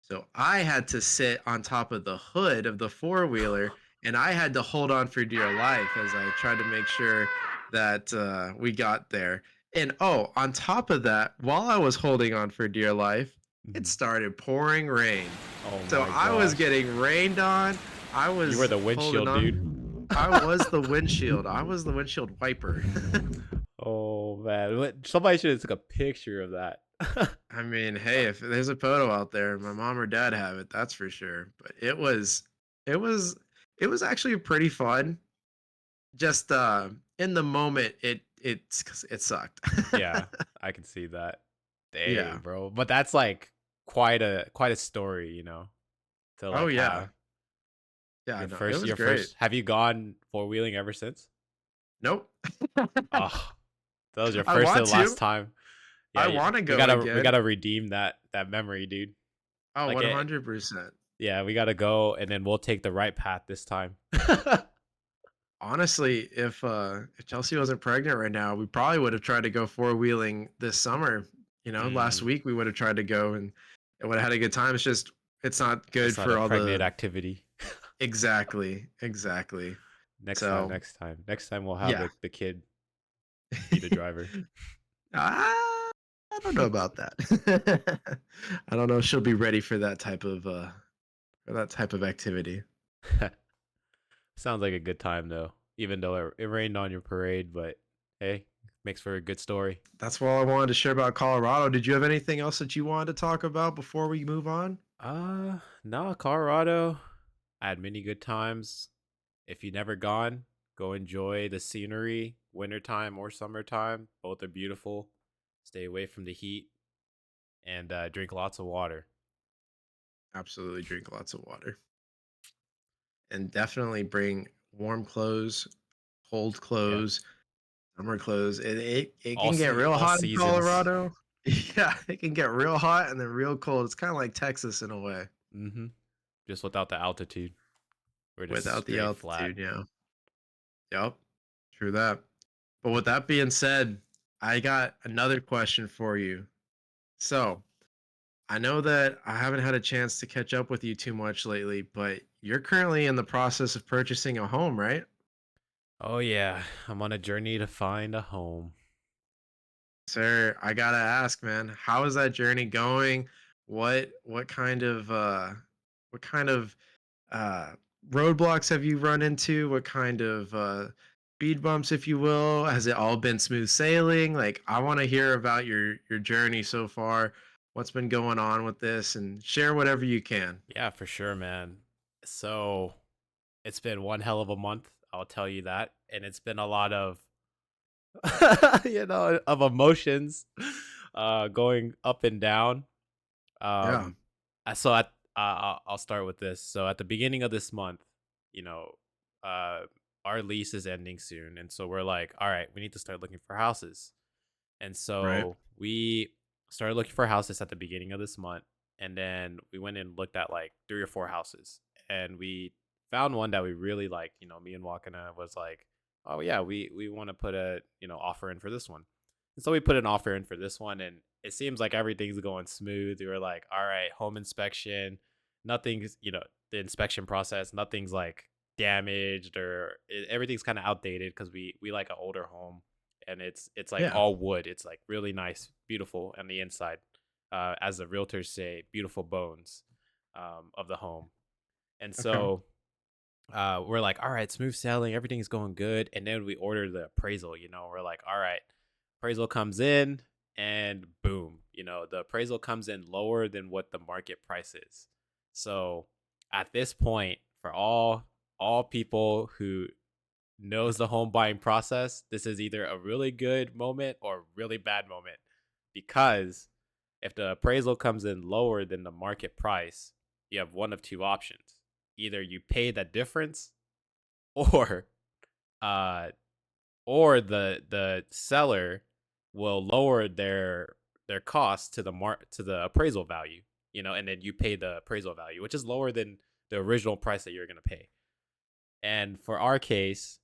Speaker 1: So I had to sit on top of the hood of the four-wheeler, and I had to hold on for dear life as I tried to make sure that we got there. And oh, on top of that, while I was holding on for dear life, it
Speaker 2: Mhm.
Speaker 1: started pouring rain.
Speaker 2: Oh
Speaker 1: So
Speaker 2: my
Speaker 1: I was
Speaker 2: gosh.
Speaker 1: getting rained on. I
Speaker 2: You were
Speaker 1: was
Speaker 2: the
Speaker 1: holding
Speaker 2: windshield dude.
Speaker 1: on. I was the windshield. I was the windshield wiper.
Speaker 2: Oh man. Somebody should have took a picture of that.
Speaker 1: I mean, hey, if there's a photo out there, my mom or dad have it, that's for sure. But it was, it was actually pretty fun. Just in the moment, it sucked.
Speaker 2: Yeah, I can see that. Dang,
Speaker 1: Yeah.
Speaker 2: bro. But that's like quite a story, to
Speaker 1: Oh
Speaker 2: like
Speaker 1: yeah.
Speaker 2: have
Speaker 1: Yeah.
Speaker 2: your
Speaker 1: No, it
Speaker 2: first
Speaker 1: was
Speaker 2: your
Speaker 1: great.
Speaker 2: first have you gone four-wheeling ever since?
Speaker 1: Nope.
Speaker 2: Oh, that was your
Speaker 1: I
Speaker 2: first
Speaker 1: want
Speaker 2: and last
Speaker 1: to.
Speaker 2: time. Yeah,
Speaker 1: I want to
Speaker 2: we
Speaker 1: go
Speaker 2: gotta we
Speaker 1: again.
Speaker 2: gotta redeem that memory, dude.
Speaker 1: Oh,
Speaker 2: Like it
Speaker 1: 100%.
Speaker 2: yeah, we gotta go and then we'll take the right path this time.
Speaker 1: Honestly, if Chelsea wasn't pregnant right now, we probably would have tried to go four wheeling this summer. Last
Speaker 2: Mm,
Speaker 1: week we would have tried to go and it would have had a good time. It's just it's not good
Speaker 2: it's not a
Speaker 1: for all
Speaker 2: pregnant
Speaker 1: the
Speaker 2: activity.
Speaker 1: exactly.
Speaker 2: Next time,
Speaker 1: So
Speaker 2: next time. Next time we'll have
Speaker 1: yeah.
Speaker 2: the kid be the driver.
Speaker 1: I don't know about that. I don't know if she'll be ready for that type of activity.
Speaker 2: Sounds like a good time though. Even though it rained on your parade, but hey, makes for a good story.
Speaker 1: That's all I wanted to share about Colorado. Did you have anything else that you wanted to talk about before we move on?
Speaker 2: No, Colorado. I had many good times. If you never gone, go enjoy the scenery, wintertime or summertime. Both are beautiful. Stay away from the heat and drink lots of water.
Speaker 1: Absolutely drink lots of water. And definitely bring warm clothes, cold
Speaker 2: Yeah.
Speaker 1: clothes, summer clothes. It
Speaker 2: All
Speaker 1: can get
Speaker 2: see
Speaker 1: real
Speaker 2: all
Speaker 1: hot in
Speaker 2: seasons.
Speaker 1: Colorado. Yeah, it can get real hot and then real cold. It's kind of like Texas in a way
Speaker 2: Mhm. Just without the altitude. We're just
Speaker 1: without the
Speaker 2: straight flat.
Speaker 1: altitude. Yeah. Yep. True that. But with that being said, I got another question for you. So I know that I haven't had a chance to catch up with you too much lately, but you're currently in the process of purchasing a home, right?
Speaker 2: Oh yeah, I'm on a journey to find a home.
Speaker 1: Sir, I gotta ask, man, how is that journey going? What kind of uh roadblocks have you run into? What kind of speed bumps, if you will? Has it all been smooth sailing? Like, I want to hear about your journey so far, what's been going on with this, and share whatever you can.
Speaker 2: Yeah, for sure, man. So it's been one hell of a month, I'll tell you that. And it's been a lot of of emotions going up and down.
Speaker 1: Yeah,
Speaker 2: Um so I'll start with this. So at the beginning of this month, you know, uh our lease is ending soon. And so we're like, all right, we need to start looking for houses. And
Speaker 1: right.
Speaker 2: so we started looking for houses at the beginning of this month. And then we went and looked at like three or four houses. And we found one that we really liked. Me and Wakana was like, oh yeah, we want to put a offer in for this one. And so we put an offer in for this one, and it seems like everything's going smooth. We were like, all right, home inspection, nothing's the inspection process, nothing's like damaged or everything's kind of outdated because we like an older home, and it's like
Speaker 1: Yeah.
Speaker 2: all wood. It's like really nice, beautiful on the inside. As the realtors say, beautiful bones. of the home. And
Speaker 1: Okay.
Speaker 2: so we're like, all right, smooth sailing, everything's going good. And then we order the appraisal, we're like, all right, appraisal comes in and boom, the appraisal comes in lower than what the market price is. So at this point, for all people who knows the home buying process, this is either a really good moment or a really bad moment. Because if the appraisal comes in lower than the market price, you have one of two options. Either you pay the difference or uh the seller will lower their cost to the appraisal value, and then you pay the appraisal value, which is lower than the original price that you're going to pay. And for our case,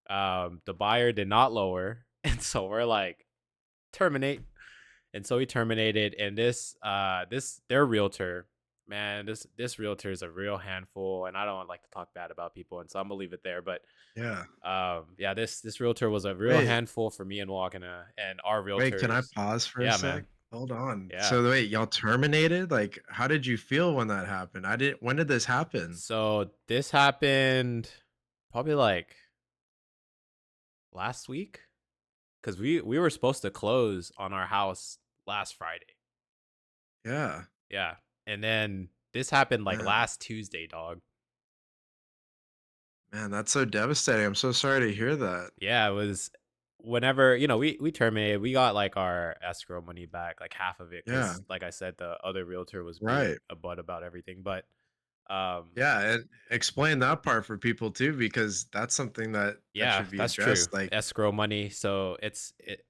Speaker 2: the buyer did not lower, and so we're like, terminate. And so we terminated. And this their realtor, man, this realtor is a real handful. And I don't like to talk bad about people, and so I'm gonna leave it there. But
Speaker 1: Yeah.
Speaker 2: yeah, this realtor was a real
Speaker 1: Wait,
Speaker 2: handful for me and Walkena and our
Speaker 1: wait, can I
Speaker 2: realtors.
Speaker 1: pause for a
Speaker 2: Yeah,
Speaker 1: sec?
Speaker 2: man.
Speaker 1: Hold on.
Speaker 2: Yeah.
Speaker 1: So wait, y'all terminated? Like, how did you feel when that happened? I didn't when did this happen?
Speaker 2: So this happened probably like last week, because we were supposed to close on our house last Friday.
Speaker 1: Yeah.
Speaker 2: Yeah. And then this happened like
Speaker 1: Man.
Speaker 2: last Tuesday, dog.
Speaker 1: Man, that's so devastating. I'm so sorry to hear that.
Speaker 2: Yeah, it was whenever, we terminated, we got like our escrow money back, like half of it,
Speaker 1: Yeah.
Speaker 2: because like I said, the other realtor was being
Speaker 1: Right.
Speaker 2: a butt about everything. But um
Speaker 1: Yeah, and explain that part for people too, because that's something that
Speaker 2: yeah,
Speaker 1: should be
Speaker 2: that's true.
Speaker 1: addressed. Like,
Speaker 2: Escrow money. So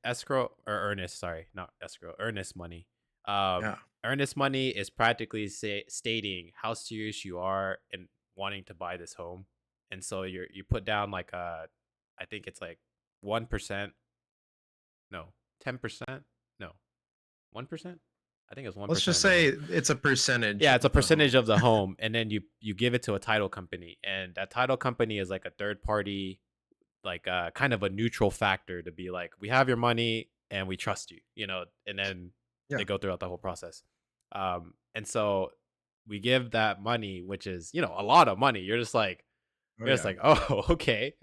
Speaker 2: escrow or earnest, sorry, not escrow, earnest money.
Speaker 1: yeah,
Speaker 2: Earnest money is practically stating how serious you are in wanting to buy this home. And so you put down like I think it's like 1%, no, 10%, no, 1%. I think it's one
Speaker 1: let's
Speaker 2: percent
Speaker 1: just
Speaker 2: of the
Speaker 1: say
Speaker 2: home.
Speaker 1: it's a percentage
Speaker 2: Yeah, it's a
Speaker 1: of the
Speaker 2: percentage
Speaker 1: home.
Speaker 2: of the home, and then you give it to a title company, and that title company is like a third party, like kind of a neutral factor to be like, we have your money and we trust you, and then
Speaker 1: Yeah.
Speaker 2: they go throughout the whole process. And so we give that money, which is a lot of money.
Speaker 1: Oh
Speaker 2: you're just
Speaker 1: yeah.
Speaker 2: like, oh, okay,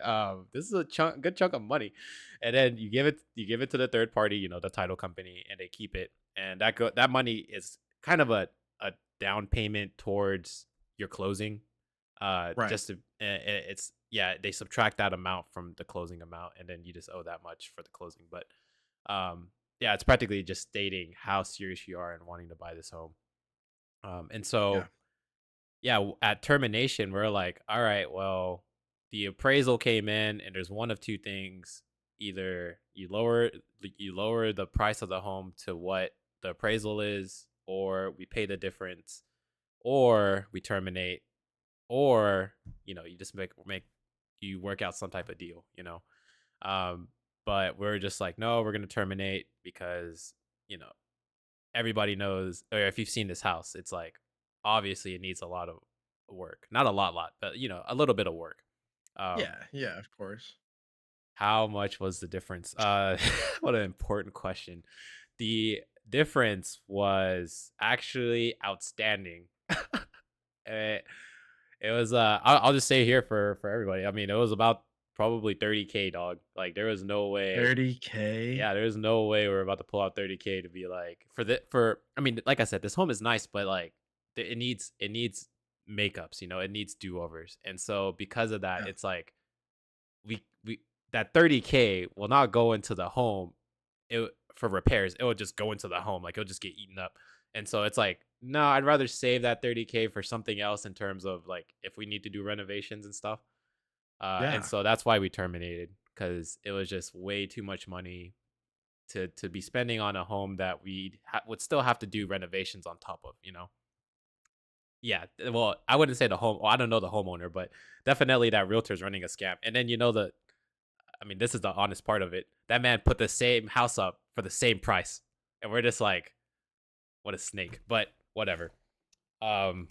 Speaker 2: this is a good chunk of money. And then you give it to the third party, the title company, and they keep it. And that money is kind of a down payment towards your closing.
Speaker 1: Right.
Speaker 2: Just to it's yeah, they subtract that amount from the closing amount, and then you just owe that much for the closing. But yeah, it's practically just stating how serious you are in wanting to buy this home. And
Speaker 1: Yeah.
Speaker 2: so yeah, at termination, we're like, all right, well, the appraisal came in, and there's one of two things: either you lower the price of the home to what the appraisal is, or we pay the difference, or we terminate, or you just make you work out some type of deal. um but we're just like, no, we're gonna terminate because you know everybody knows, or if you've seen this house, it's like obviously it needs a lot of work, not a lot, but a little bit of work. um
Speaker 1: Yeah. Yeah. Of course.
Speaker 2: how much was the difference? What an important question. The difference was actually outstanding. Eh, It was I'll just say here for everybody. I mean, it was about probably 30K, dog. Like there was no way.
Speaker 1: 30K.
Speaker 2: Yeah, there's no way we're about to pull out 30K to be like for I mean, like I said, this home is nice, but like it needs makeups, it needs do-overs. And so because of that,
Speaker 1: Yeah.
Speaker 2: it's like we that 30K will not go into the home for repairs. It will just go into the home. Like it'll just get eaten up. And so it's like, no, I'd rather save that 30K for something else in terms of like if we need to do renovations and stuff. And
Speaker 1: Yeah.
Speaker 2: so that's why we terminated, because it was just way too much money to be spending on a home that would still have to do renovations on top of. Yeah, well, I wouldn't say the home. Well, I don't know the homeowner, but definitely that realtor's running a scam. And then I mean, this is the honest part of it. That man put the same house up for the same price, and we're just like, what a snake. But whatever. Um,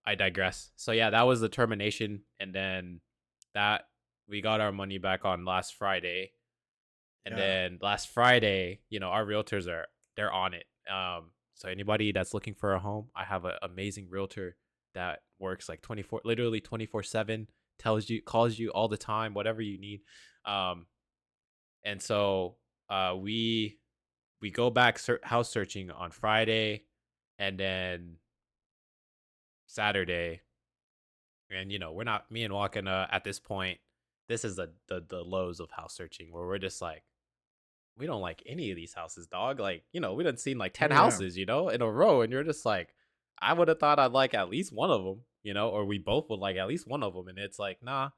Speaker 2: I digress. So yeah, that was the termination, and then that we got our money back on last Friday, and
Speaker 1: Yeah.
Speaker 2: then last Friday, our realtors they're on it. So anybody that's looking for a home, I have an amazing realtor that works like 24, literally 24/7, calls you all the time, whatever you need. Um, and so we go back house searching on Friday, and then Saturday. And we're not me and Walken at this point. This is the lows of house searching where we're just like, we don't like any of these houses, dog. Like, we done seen like 10
Speaker 1: Oh yeah.
Speaker 2: houses, in a row. And you're just like, I would have thought I'd like at least one of them, or we both would like at least one of them. And it's like, nah,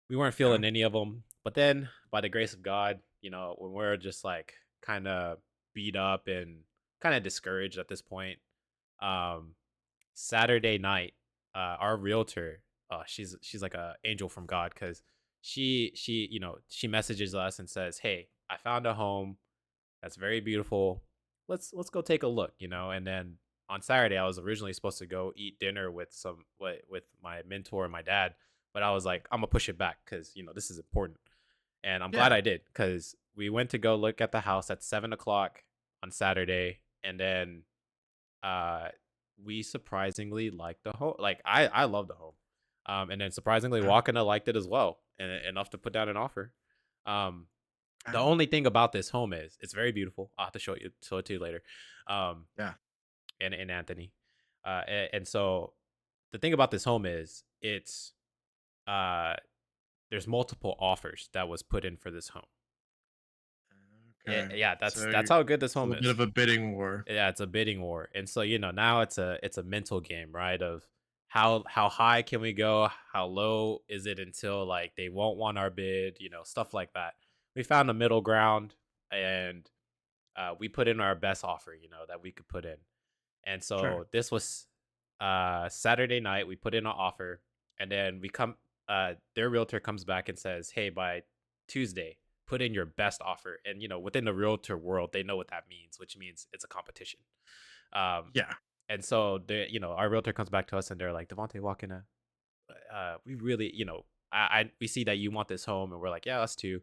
Speaker 2: we weren't
Speaker 1: Yeah.
Speaker 2: feeling any of them. But then by the grace of God, when we're just like kind of beat up and kind of discouraged at this point, um, Saturday night, our realtor, she's like a angel from God, because she messages us and says, "Hey, I found a home that's very beautiful. Let's go take a look." And then on Saturday, I was originally supposed to go eat dinner with with my mentor and my dad, but I was like, I'm gonna push it back because this is important, and I'm glad
Speaker 1: Yeah.
Speaker 2: I did, because we went to go look at the house at 7 o'clock on Saturday, and then uh we surprisingly liked the home. Like, I love the home. And then surprisingly,
Speaker 1: Yeah.
Speaker 2: Wakana liked it as well, and enough to put down an offer. um the
Speaker 1: Yeah.
Speaker 2: only thing about this home is it's very beautiful. I'll have to show it to you later. um
Speaker 1: Yeah.
Speaker 2: and Anthony, and so the thing about this home is uh there's multiple offers that was put in for this home.
Speaker 1: Okay.
Speaker 2: Yeah,
Speaker 1: So
Speaker 2: that's how good this
Speaker 1: it's a
Speaker 2: home
Speaker 1: little bit
Speaker 2: is.
Speaker 1: of a bidding war.
Speaker 2: Yeah, it's a bidding war. And so, now it's a mental game, right? Of how high can we go? How low is it until like they won't want our bid, stuff like that. We found a middle ground, and we put in our best offer, that we could put in. And
Speaker 1: Sure.
Speaker 2: so this was Saturday night. We put in an offer, and then their realtor comes back and says, "Hey, by Tuesday, put in your best offer." And within the realtor world, they know what that means, which means it's a competition. Um,
Speaker 1: Yeah.
Speaker 2: and so our realtor comes back to us and they're like, "Devante, walk in. We really, we see that you want this home," and we're like, "Yeah, us too."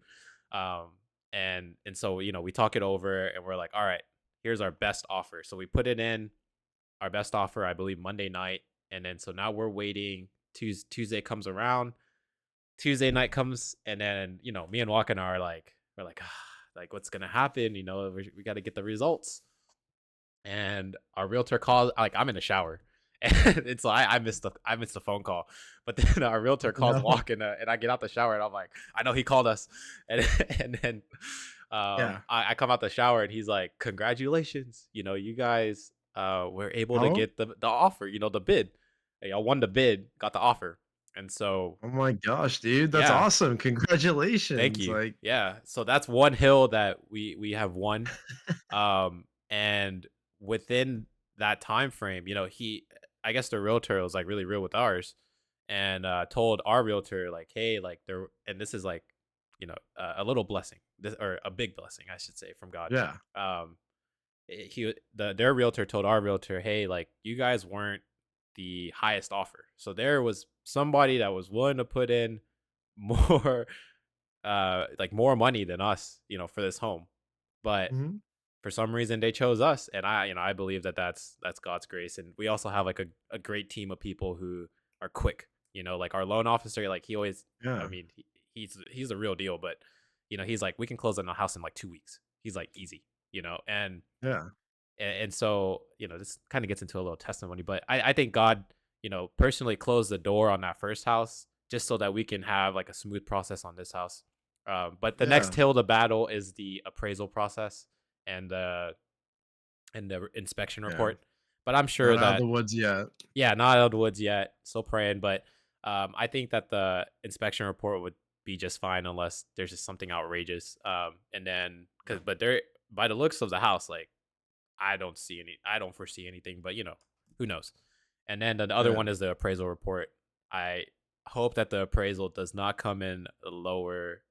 Speaker 2: Um, and so we talk it over, and we're like, "All right, here's our best offer." So we put it in our best offer, I believe, Monday night, and then so now we're waiting. Tuesday comes around. Tuesday night comes, and then me and Walken are like, we're like, like, what's gonna happen? We got to get the results. And our realtor calls, like, I'm in the shower, and so I missed the phone call. But then our realtor calls
Speaker 1: No.
Speaker 2: Walken, and I get out the shower, and I'm like, I know he called us. And and then
Speaker 1: Yeah.
Speaker 2: I come out the shower, and he's like, "Congratulations, you guys were able to
Speaker 1: Oh.
Speaker 2: get the offer, the bid. Y'all won the bid, got the offer." And so,
Speaker 1: Oh my gosh, dude. That's
Speaker 2: yeah,
Speaker 1: awesome.
Speaker 2: thank
Speaker 1: Congratulations.
Speaker 2: you.
Speaker 1: Like,
Speaker 2: Yeah, so that's one hill that we have won. And within that time frame, I guess the realtor was like really real with ours, and told our realtor like, "Hey, like, there," and this is like, a little blessing, this, or a big blessing, I should say, from God.
Speaker 1: yeah.
Speaker 2: um their realtor told our realtor, "Hey, like, you guys weren't the highest offer, so there was somebody that was willing to put in more, like, more money than us, for this home, but
Speaker 1: Mhm.
Speaker 2: for some reason they chose us." And I believe that that's God's grace. And we also have like a great team of people who are quick. Like our loan officer, like, he always, I
Speaker 1: Yeah.
Speaker 2: mean, he's a real deal. But he's like, we can close on the house in like 2 weeks. He's like, easy. And
Speaker 1: Yeah.
Speaker 2: and so this kind of gets into a little testimony. But I think God, personally closed the door on that first house just so that we can have like a smooth process on this house. But the next
Speaker 1: Yeah.
Speaker 2: hill to battle is the appraisal process, and the inspection
Speaker 1: Yeah.
Speaker 2: report. But I'm sure
Speaker 1: Not out of
Speaker 2: that,
Speaker 1: the woods yet.
Speaker 2: yeah, not out of the woods yet. Still praying, but I think that the inspection report would be just fine unless there's just something outrageous. And then,
Speaker 1: Yeah.
Speaker 2: but there, by the looks of the house, like, I don't foresee anything, but who knows? And then the other
Speaker 1: Yeah.
Speaker 2: one is the appraisal report. I hope that the appraisal does not come in lower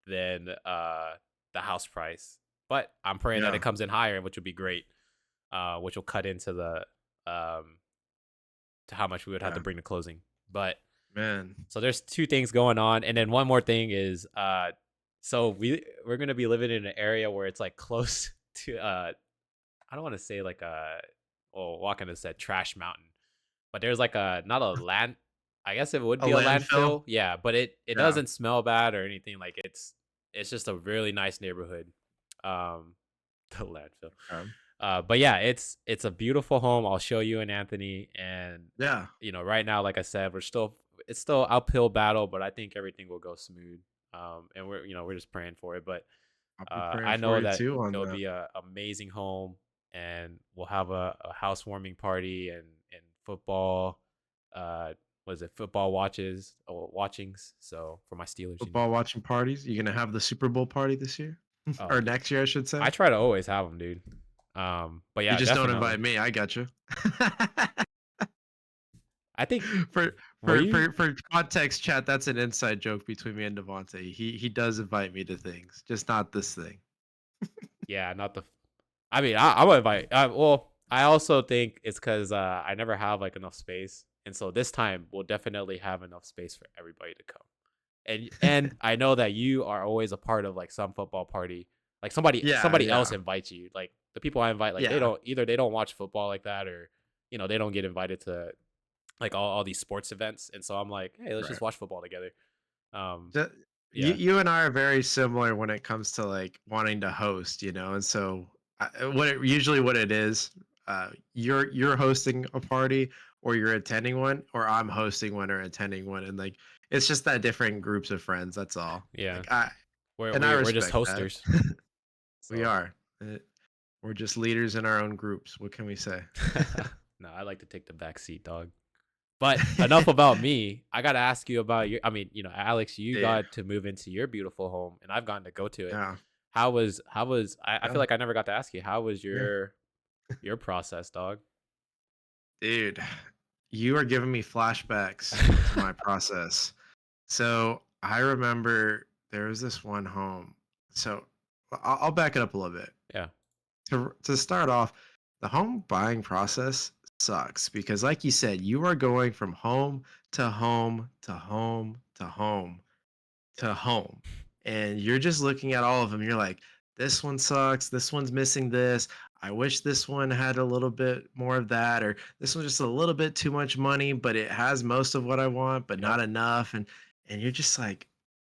Speaker 2: than the house price, but I'm praying that it
Speaker 1: Yeah.
Speaker 2: comes in higher, which would be great. Which will cut into the to how much we would have to
Speaker 1: Yeah.
Speaker 2: bring to closing. But
Speaker 1: Man.
Speaker 2: so there's two things going on, and then one more thing is, so we're gonna be living in an area where it's like close to, I don't want to say like a, well, Walken has said trash mountain, but there's like a not a land. I guess it would
Speaker 1: A
Speaker 2: be a
Speaker 1: landfill?
Speaker 2: landfill. Yeah, but it
Speaker 1: Yeah.
Speaker 2: doesn't smell bad or anything. Like it's just a really nice neighborhood. Um, the landfill.
Speaker 1: Okay.
Speaker 2: But yeah, it's a beautiful home. I'll show you and Anthony. And
Speaker 1: Yeah.
Speaker 2: right now, like I said, it's still uphill battle, but I think everything will go smooth. And we're just praying for it. But
Speaker 1: I'll be praying
Speaker 2: I
Speaker 1: for
Speaker 2: know
Speaker 1: you
Speaker 2: that
Speaker 1: too on
Speaker 2: it'll
Speaker 1: that.
Speaker 2: be a amazing home, and we'll have a housewarming party and football. Uh, what is it? Football watches or watchings. So for my Steelers.
Speaker 1: Football watching parties. You gonna have the Super Bowl party this year?
Speaker 2: Oh,
Speaker 1: Or
Speaker 2: dude,
Speaker 1: next year, I should say.
Speaker 2: I try to always have them, dude. But
Speaker 1: You
Speaker 2: yeah,
Speaker 1: just don't
Speaker 2: definitely.
Speaker 1: invite me. I got you.
Speaker 2: I think
Speaker 1: for
Speaker 2: were you?
Speaker 1: for context, chat. That's an inside joke between me and Devante. He does invite me to things, just not this thing.
Speaker 2: Yeah, not the. I mean, I'm gonna invite. Well, I also think it's because I never have like enough space, and so this time we'll definitely have enough space for everybody to come. And I know that you are always a part of like some football party. Like
Speaker 1: Yeah,
Speaker 2: somebody else
Speaker 1: yeah,
Speaker 2: invites you. Like the people I invite, like
Speaker 1: yeah.
Speaker 2: they don't watch football like that, or they don't get invited to like all these sports events. And so I'm like, hey, let's just
Speaker 1: Right.
Speaker 2: watch football together. Um,
Speaker 1: Ju- you
Speaker 2: yeah,
Speaker 1: you and I are very similar when it comes to like wanting to host, and so what it is, you're hosting a party or you're attending one, or I'm hosting one or attending one, and like it's just that different groups of friends. That's all.
Speaker 2: yeah.
Speaker 1: Like I
Speaker 2: We're just
Speaker 1: respect that.
Speaker 2: hosters.
Speaker 1: We
Speaker 2: So
Speaker 1: are. We're just leaders in our own groups. What can we say?
Speaker 2: no, I like to take the back seat, dog. But enough about me. I gotta ask you about your. I mean, Alex, you
Speaker 1: Yeah,
Speaker 2: got to move into your beautiful home, and I've gotten to go to it.
Speaker 1: yeah,
Speaker 2: How was? I feel
Speaker 1: yeah,
Speaker 2: like I never got to ask you. How was
Speaker 1: yeah.
Speaker 2: your process, dog?
Speaker 1: Dude, you are giving me flashbacks to my process. So I remember there was this one home. So I'll back it up a little bit.
Speaker 2: Yeah.
Speaker 1: To start off, the home buying process sucks because, like you said, you are going from home to home to home to home to home. And you're just looking at all of them. You're like, this one sucks. This one's missing this. I wish this one had a little bit more of that. Or this one's just a little bit too much money, but it has most of what I want, but
Speaker 2: Yep.
Speaker 1: not enough. And you're just like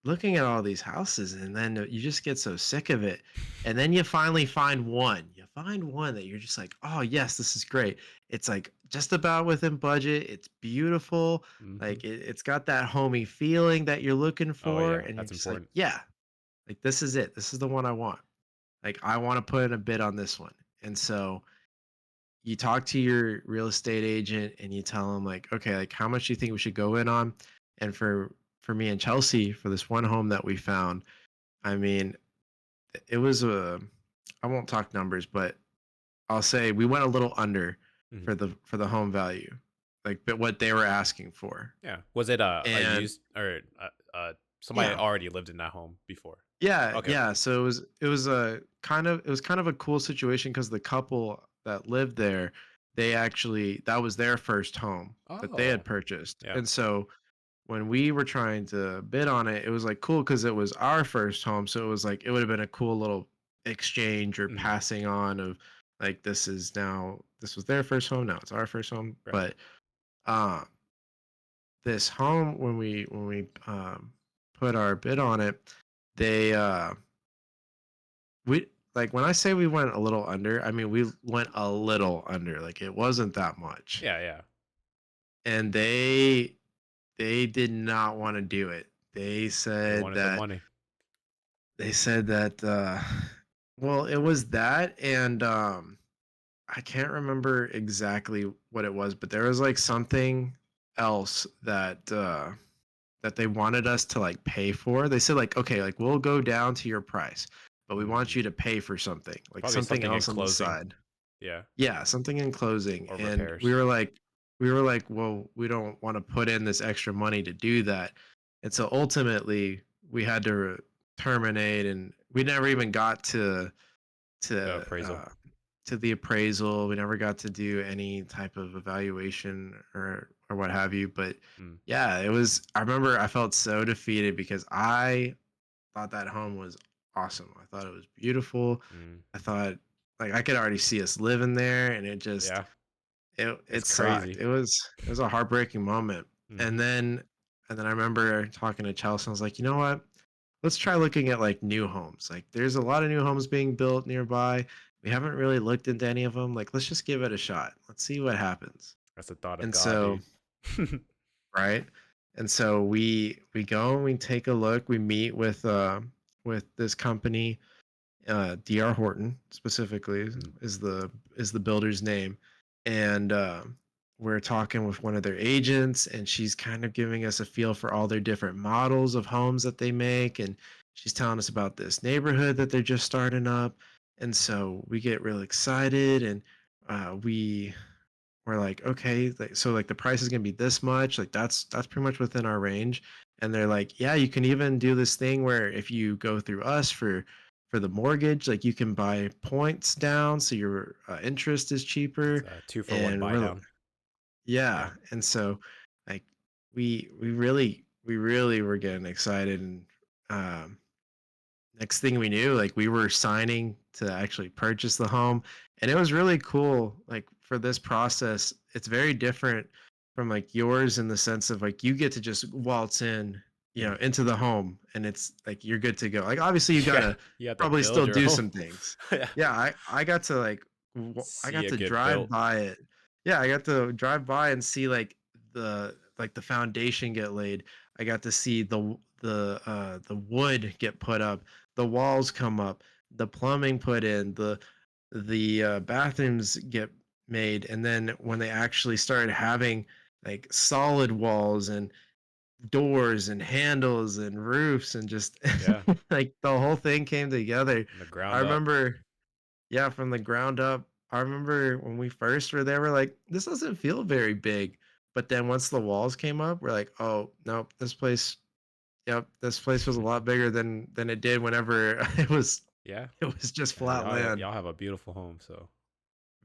Speaker 1: looking at all these houses, and then you just get so sick of it. And then you finally find one. You find one that you're just like, oh yes, this is great. It's like just about within budget. It's beautiful,
Speaker 2: Hmm.
Speaker 1: like it's got that homey feeling that you're looking
Speaker 2: Oh
Speaker 1: for,
Speaker 2: yeah,
Speaker 1: and you're
Speaker 2: that's
Speaker 1: just like,
Speaker 2: important.
Speaker 1: yeah, like this is it. This is the one I want. Like I want to put in a bid on this one. And so you talk to your real estate agent and you tell them like, okay, like how much do you think we should go in on? And for me and Chelsea, for this one home that we found, I mean, it was a I won't talk numbers, but I'll say we went a little under
Speaker 2: Hmm.
Speaker 1: for the home value. Like but what they were asking for.
Speaker 2: Yeah. Was it a
Speaker 1: And
Speaker 2: used or somebody
Speaker 1: yeah,
Speaker 2: already lived in that home before?
Speaker 1: yeah,
Speaker 2: Okay. Okay.
Speaker 1: yeah. So it was kind of a cool situation because the couple that lived there, they actually that was their first home that they had
Speaker 2: Oh.
Speaker 1: purchased.
Speaker 2: Yeah.
Speaker 1: And so when we were trying to bid on it, it was like cool because it was our first home. So it was like it would have been a cool little exchange or
Speaker 2: Hmm.
Speaker 1: passing on of like this was their first home, now it's our first home.
Speaker 2: Right.
Speaker 1: But uh this home when we put our bid on it, they we like when I say we went a little under, I mean we went a little under. Like it wasn't that much.
Speaker 2: Yeah. Yeah.
Speaker 1: And they did not want to do it.
Speaker 2: They wanted the money.
Speaker 1: They said that well, it was that and I can't remember exactly what it was, but there was like something else that they wanted us to like pay for. They said like, okay, like we'll go down to your price, but we want
Speaker 2: Mm.
Speaker 1: you to pay for something, like
Speaker 2: Probably
Speaker 1: something
Speaker 2: something in
Speaker 1: else on the
Speaker 2: closing.
Speaker 1: side.
Speaker 2: Yeah.
Speaker 1: Yeah, something in closing.
Speaker 2: Or
Speaker 1: And we
Speaker 2: repairs.
Speaker 1: were like, well, we don't want to put in this extra money to do that. And so ultimately we had to terminate, and we never even got
Speaker 2: The
Speaker 1: to
Speaker 2: appraisal.
Speaker 1: to the appraisal. We never got to do any type of evaluation or what have you. But
Speaker 2: Mm.
Speaker 1: yeah, it was. I remember I felt so defeated because I thought that home was awesome. I thought it was beautiful.
Speaker 2: Mm.
Speaker 1: I thought like I could already see us living there, and it just
Speaker 2: Yeah.
Speaker 1: it
Speaker 2: It's
Speaker 1: sucked.
Speaker 2: crazy.
Speaker 1: It was a heartbreaking moment. And
Speaker 2: Mhm.
Speaker 1: then and then I remember talking to Chelsea. I was like, you know what? Let's try looking at like new homes. Like there's a lot of new homes being built nearby. We haven't really looked into any of them. Like let's just give it a shot. Let's see what happens.
Speaker 2: That's the thought of
Speaker 1: And
Speaker 2: God,
Speaker 1: so,
Speaker 2: dude.
Speaker 1: right? And so we go and we take a look. We meet with this company, DR Horton specifically
Speaker 2: Mhm.
Speaker 1: is the builder's name, and we're talking with one of their agents, and she's kind of giving us a feel for all their different models of homes that they make, and she's telling us about this neighborhood that they're just starting up, and so we get really excited, and we're like, okay, like, so like the price is gonna be this much, like that's pretty much within our range. And they're like, yeah, you can even do this thing where if you go through us for the mortgage, like you can buy points down, so your interest is
Speaker 2: It's
Speaker 1: cheaper.
Speaker 2: a 2 for 1
Speaker 1: And
Speaker 2: buy
Speaker 1: we're
Speaker 2: down.
Speaker 1: yeah,
Speaker 2: Yeah.
Speaker 1: and so like we really were getting excited, and um next thing we knew, like we were signing to actually purchase the home. And it was really cool. Like for this process, it's very different from like yours in the sense of like you get to just waltz in,
Speaker 2: Mhm.
Speaker 1: into the home, and it's like you're good to go. Like obviously you
Speaker 2: Yeah.
Speaker 1: gotta
Speaker 2: You have to
Speaker 1: probably
Speaker 2: build
Speaker 1: still
Speaker 2: your
Speaker 1: do
Speaker 2: home.
Speaker 1: some things.
Speaker 2: Yeah.
Speaker 1: Yeah, I got to like I
Speaker 2: See
Speaker 1: got
Speaker 2: it
Speaker 1: to
Speaker 2: get
Speaker 1: drive
Speaker 2: built.
Speaker 1: by it. Yeah, I got to drive by and see like the foundation get laid. I got to see the wood get put up, the walls come up, the plumbing put in, the bathrooms get made, and then when they actually started having like solid walls and doors and handles and roofs and just
Speaker 2: Yeah.
Speaker 1: like the whole thing came together.
Speaker 2: From the
Speaker 1: I
Speaker 2: ground up.
Speaker 1: remember, yeah, from the ground up. I remember when we first were there, we're like, this doesn't feel very big. But then once the walls came up, we're like, oh nope, yep, this place was a lot bigger than it did whenever
Speaker 2: Yeah.
Speaker 1: it was just
Speaker 2: Yeah,
Speaker 1: flat land.
Speaker 2: y'all have a beautiful home, so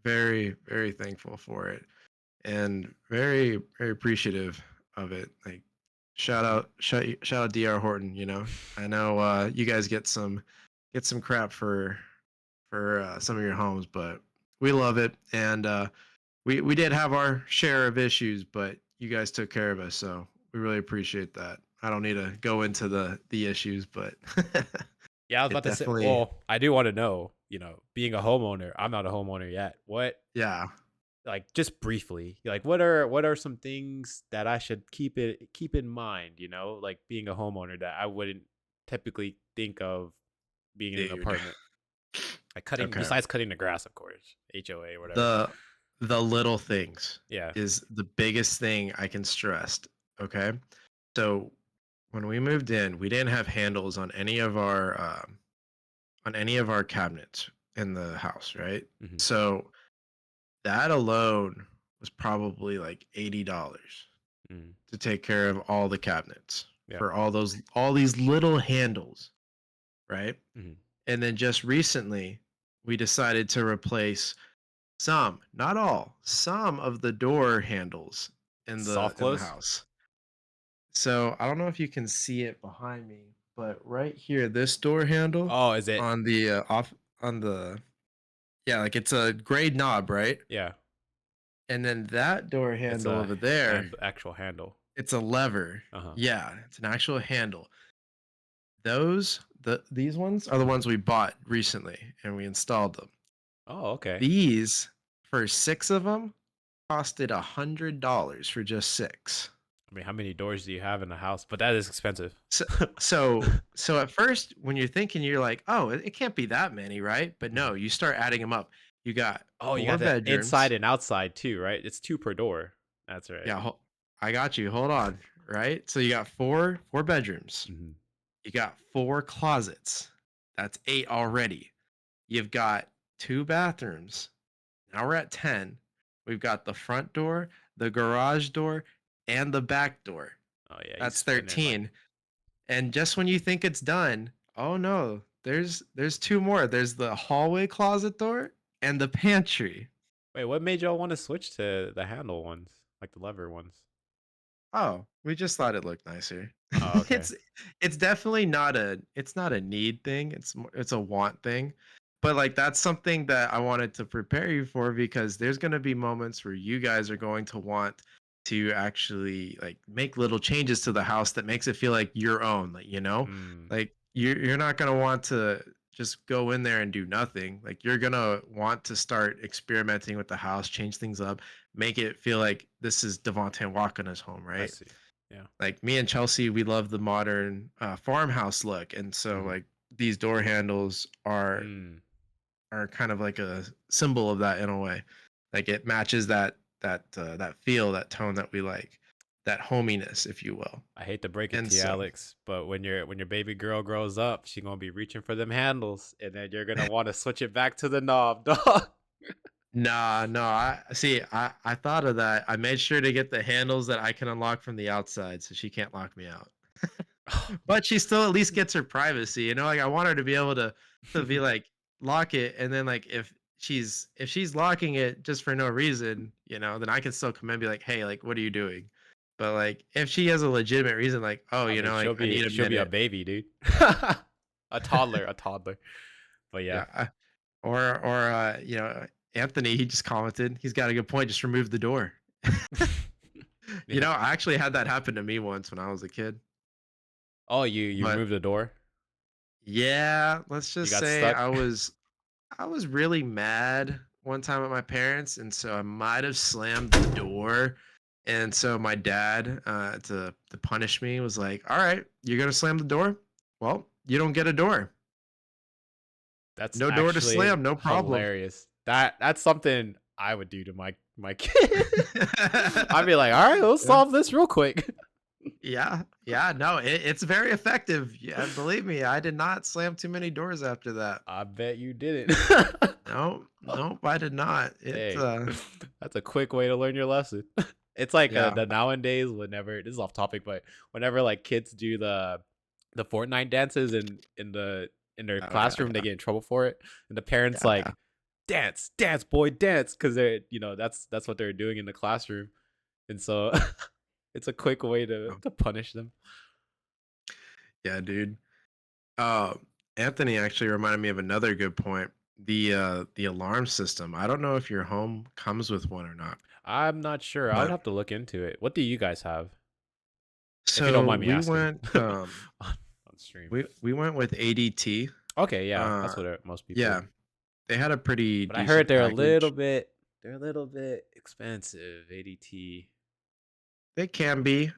Speaker 1: Very, very thankful for it, and very, very appreciative of it. Like, shout out DR Horton. I know you guys get some crap for some of your homes, but we love it, and we did have our share of issues, but you guys took care of us, so we really appreciate that. I don't need to go into the issues, but
Speaker 2: yeah, I was
Speaker 1: it
Speaker 2: about to say,
Speaker 1: definitely,
Speaker 2: well, I do wanna know, being a homeowner, I'm not a homeowner yet.
Speaker 1: yeah,
Speaker 2: Like, just briefly, like, what are some things that I should keep in mind, like being a homeowner that I wouldn't typically think of being in an
Speaker 1: dude.
Speaker 2: apartment? Like cutting
Speaker 1: Okay.
Speaker 2: besides cutting the grass, of course, HOA or whatever.
Speaker 1: The the little things
Speaker 2: Yeah.
Speaker 1: is the biggest thing I can stress. Okay. So when we moved in, we didn't have handles on any of our cabinets in the house, right?
Speaker 2: Mhm.
Speaker 1: So that alone was probably like $80
Speaker 2: Mhm.
Speaker 1: to take care of all the cabinets
Speaker 2: Yeah.
Speaker 1: for all these little handles, right?
Speaker 2: Mhm.
Speaker 1: And then just recently we decided to replace some, not all, some of the door handles
Speaker 2: Soft
Speaker 1: in the
Speaker 2: close?
Speaker 1: house. So I don't know if you can see it behind me, but right here, this door handle
Speaker 2: Oh, is it?
Speaker 1: on the off on the yeah, like it's a gray knob, right?
Speaker 2: Yeah.
Speaker 1: And then that door
Speaker 2: It's
Speaker 1: handle
Speaker 2: a
Speaker 1: over there,
Speaker 2: actual handle.
Speaker 1: it's a lever.
Speaker 2: Uh-huh.
Speaker 1: Yeah, it's an actual handle. These ones are the ones we bought recently and we installed them.
Speaker 2: Oh, okay.
Speaker 1: These for six of them costed $100 for just six.
Speaker 2: I mean, how many doors do you have in the house? But that is expensive.
Speaker 1: So so at first, when you're thinking, you're like, "Oh, it can't be that many, right?" But no,
Speaker 2: Mhm.
Speaker 1: you start adding them up. You got
Speaker 2: Oh, you
Speaker 1: 4
Speaker 2: got the inside
Speaker 1: bedrooms.
Speaker 2: and outside too, right? It's 2 per door. That's right.
Speaker 1: Yeah, I got you. Hold on, right? So you got 4 bedrooms.
Speaker 2: Mhm.
Speaker 1: You got 4 closets. That's 8 already. You've got 2 bathrooms. Now we're at 10. We've got the front door, the garage door, and the back door.
Speaker 2: Oh, yeah, you
Speaker 1: That's
Speaker 2: spending money.
Speaker 1: 13. And just when you think it's done, oh no, there's 2 more. There's the hallway closet door and the pantry.
Speaker 2: Wait, what made y'all wanna switch to the handle ones, like the lever ones?
Speaker 1: Oh, we just thought it looked nicer.
Speaker 2: Oh, okay.
Speaker 1: It's it's definitely not a need thing. It's a want thing. but like that's something that I wanted to prepare you for because there's going to be moments where you guys are going to want to actually like make little changes to the house that makes it feel like your own, like
Speaker 2: Mm,
Speaker 1: like you're not going to want to just go in there and do nothing. Like you're going to want to start experimenting with the house, change things up, make it feel like this is Devante and Wakana's home,
Speaker 2: I
Speaker 1: right?
Speaker 2: see. Yeah.
Speaker 1: Like me and Chelsea, we love the modern farmhouse look, and so
Speaker 2: Mhm.
Speaker 1: like these door handles
Speaker 2: Mm,
Speaker 1: are kind of like a symbol of that in a way. Like it matches that feel, that tone that we like, that hominess, if you will.
Speaker 2: I hate to break it
Speaker 1: And
Speaker 2: to you,
Speaker 1: so,
Speaker 2: Alex, but when your baby girl grows up, she gonna be reaching for them handles, and then you're gonna want to switch it back to the knob, dog.
Speaker 1: nah, no, I see. I thought of that. I made sure to get the handles that I can unlock from the outside, so she can't lock me out. But she still at least gets her privacy, like I want her to be able to be like lock it, and then like if she's locking it just for no reason, then I can still come in and be like, hey, like what are you doing? But like if she has a legitimate reason, like, oh,
Speaker 2: I mean, she'll
Speaker 1: like I need
Speaker 2: be
Speaker 1: a
Speaker 2: she'll be a
Speaker 1: minute.
Speaker 2: baby, dude. A toddler. But yeah.
Speaker 1: Yeah. Or Anthony, he just commented, he's got a good point, just remove the door.
Speaker 2: Yeah.
Speaker 1: I actually had that happen to me once when I was a kid.
Speaker 2: Oh, you
Speaker 1: But
Speaker 2: removed the door?
Speaker 1: yeah, let's
Speaker 2: You
Speaker 1: just
Speaker 2: got
Speaker 1: say
Speaker 2: stuck?
Speaker 1: I was really mad one time at my parents, and so I might have slammed the door. And so my dad, to punish me, was like, "All right, you're gonna slam the door. Well, you don't get a door.
Speaker 2: That's
Speaker 1: No door to
Speaker 2: actually
Speaker 1: slam. No problem."
Speaker 2: hilarious. That's something I would do to my kid. I'd be like, "All right, let's
Speaker 1: Yeah,
Speaker 2: solve this real quick."
Speaker 1: yeah, yeah. No, it's very effective. Yeah, believe me, I did not slam too many doors after that.
Speaker 2: I bet you didn't.
Speaker 1: No, nope, I did not.
Speaker 2: Hey, that's a quick way to learn your lesson. It's like,
Speaker 1: Yeah,
Speaker 2: the nowadays whenever this is off topic, but whenever, like, kids do the Fortnite dances in their
Speaker 1: oh yeah,
Speaker 2: classroom, they
Speaker 1: yeah,
Speaker 2: get in trouble for it, and the parents
Speaker 1: yeah, yeah.
Speaker 2: like, "Dance, dance, boy, dance," because 'cause that's what they're doing in the classroom, and so it's a quick way
Speaker 1: Oh,
Speaker 2: to punish them.
Speaker 1: yeah, dude. Uh, Anthony actually reminded me of another good point. The alarm system. I don't know if your home comes with one or not,
Speaker 2: I'm not sure, I would
Speaker 1: but
Speaker 2: have to look into it. What do you guys have? If you don't
Speaker 1: so
Speaker 2: mind me
Speaker 1: we
Speaker 2: asking
Speaker 1: went
Speaker 2: on stream.
Speaker 1: we went with ADT.
Speaker 2: Okay, yeah,
Speaker 1: Uh
Speaker 2: that's what, most people.
Speaker 1: yeah, they had a pretty
Speaker 2: But I heard
Speaker 1: decent package.
Speaker 2: they're a little bit expensive, ADT.
Speaker 1: They can be.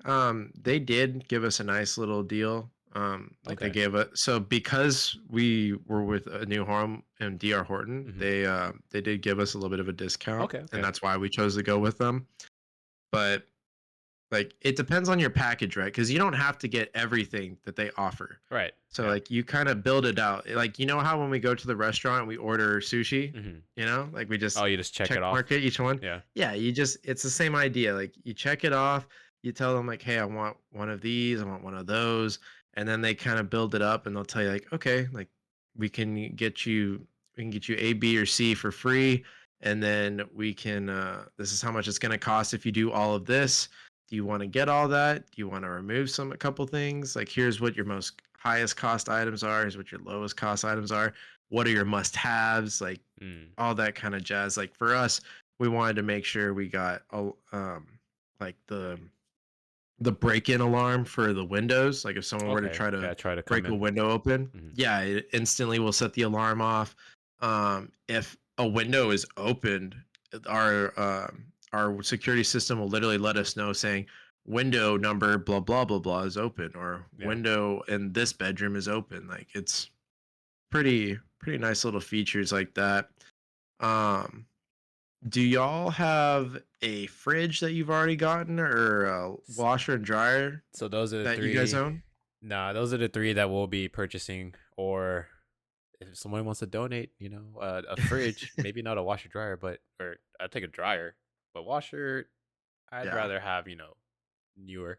Speaker 1: They did give us a nice little deal. Like they
Speaker 2: Okay.
Speaker 1: gave it so because we were with a new home in DR Horton,
Speaker 2: Mhm.
Speaker 1: they did give us a little bit of a discount,
Speaker 2: Okay,
Speaker 1: and
Speaker 2: okay.
Speaker 1: that's why we chose to go with them. But like it depends on your package, right? Because you don't have to get everything that they offer.
Speaker 2: Right,
Speaker 1: So
Speaker 2: yeah.
Speaker 1: like you kind of build it out. Like how when we go to the restaurant we order sushi,
Speaker 2: Mhm.
Speaker 1: like we just
Speaker 2: Oh, you just check
Speaker 1: check
Speaker 2: it off?
Speaker 1: mark it each one.
Speaker 2: Yeah.
Speaker 1: Yeah, it's the same idea. Like you check it off, you tell them like, hey, I want one of these, I want one of those, and then they kind of build it up and they'll tell you like, okay, like we can get you we can get you A, B, or C for free, and then we can this is how much it's gonna cost if you do all of this. Do you want to get all that? Do you want to remove a couple things? Like here's what your most highest cost items are, here's what your lowest cost items are. What are your must-haves? Like
Speaker 2: Mm.
Speaker 1: all that kind of jazz. Like for us, we wanted to make sure we got like the break-in alarm for the windows. Like if someone were to
Speaker 2: Okay,
Speaker 1: try to
Speaker 2: yeah, try to come
Speaker 1: break a
Speaker 2: in.
Speaker 1: window open,
Speaker 2: Mhm.
Speaker 1: yeah, it instantly will set the alarm off. If a window is opened, our security system will literally let us know saying window number blah blah blah blah is open, or
Speaker 2: Yeah.
Speaker 1: window in this bedroom is open. Like it's pretty nice little features like that. Um, do y'all have a fridge that you've already gotten, or a
Speaker 2: S
Speaker 1: washer and dryer
Speaker 2: so those are the
Speaker 1: that you guys
Speaker 2: 3.
Speaker 1: own?
Speaker 2: Nah, those are the 3 that we'll be purchasing, or if someone wants to donate, a fridge, maybe not a washer dryer, but or I'd take a dryer, but washer, I'd
Speaker 1: Yeah.
Speaker 2: rather have, newer,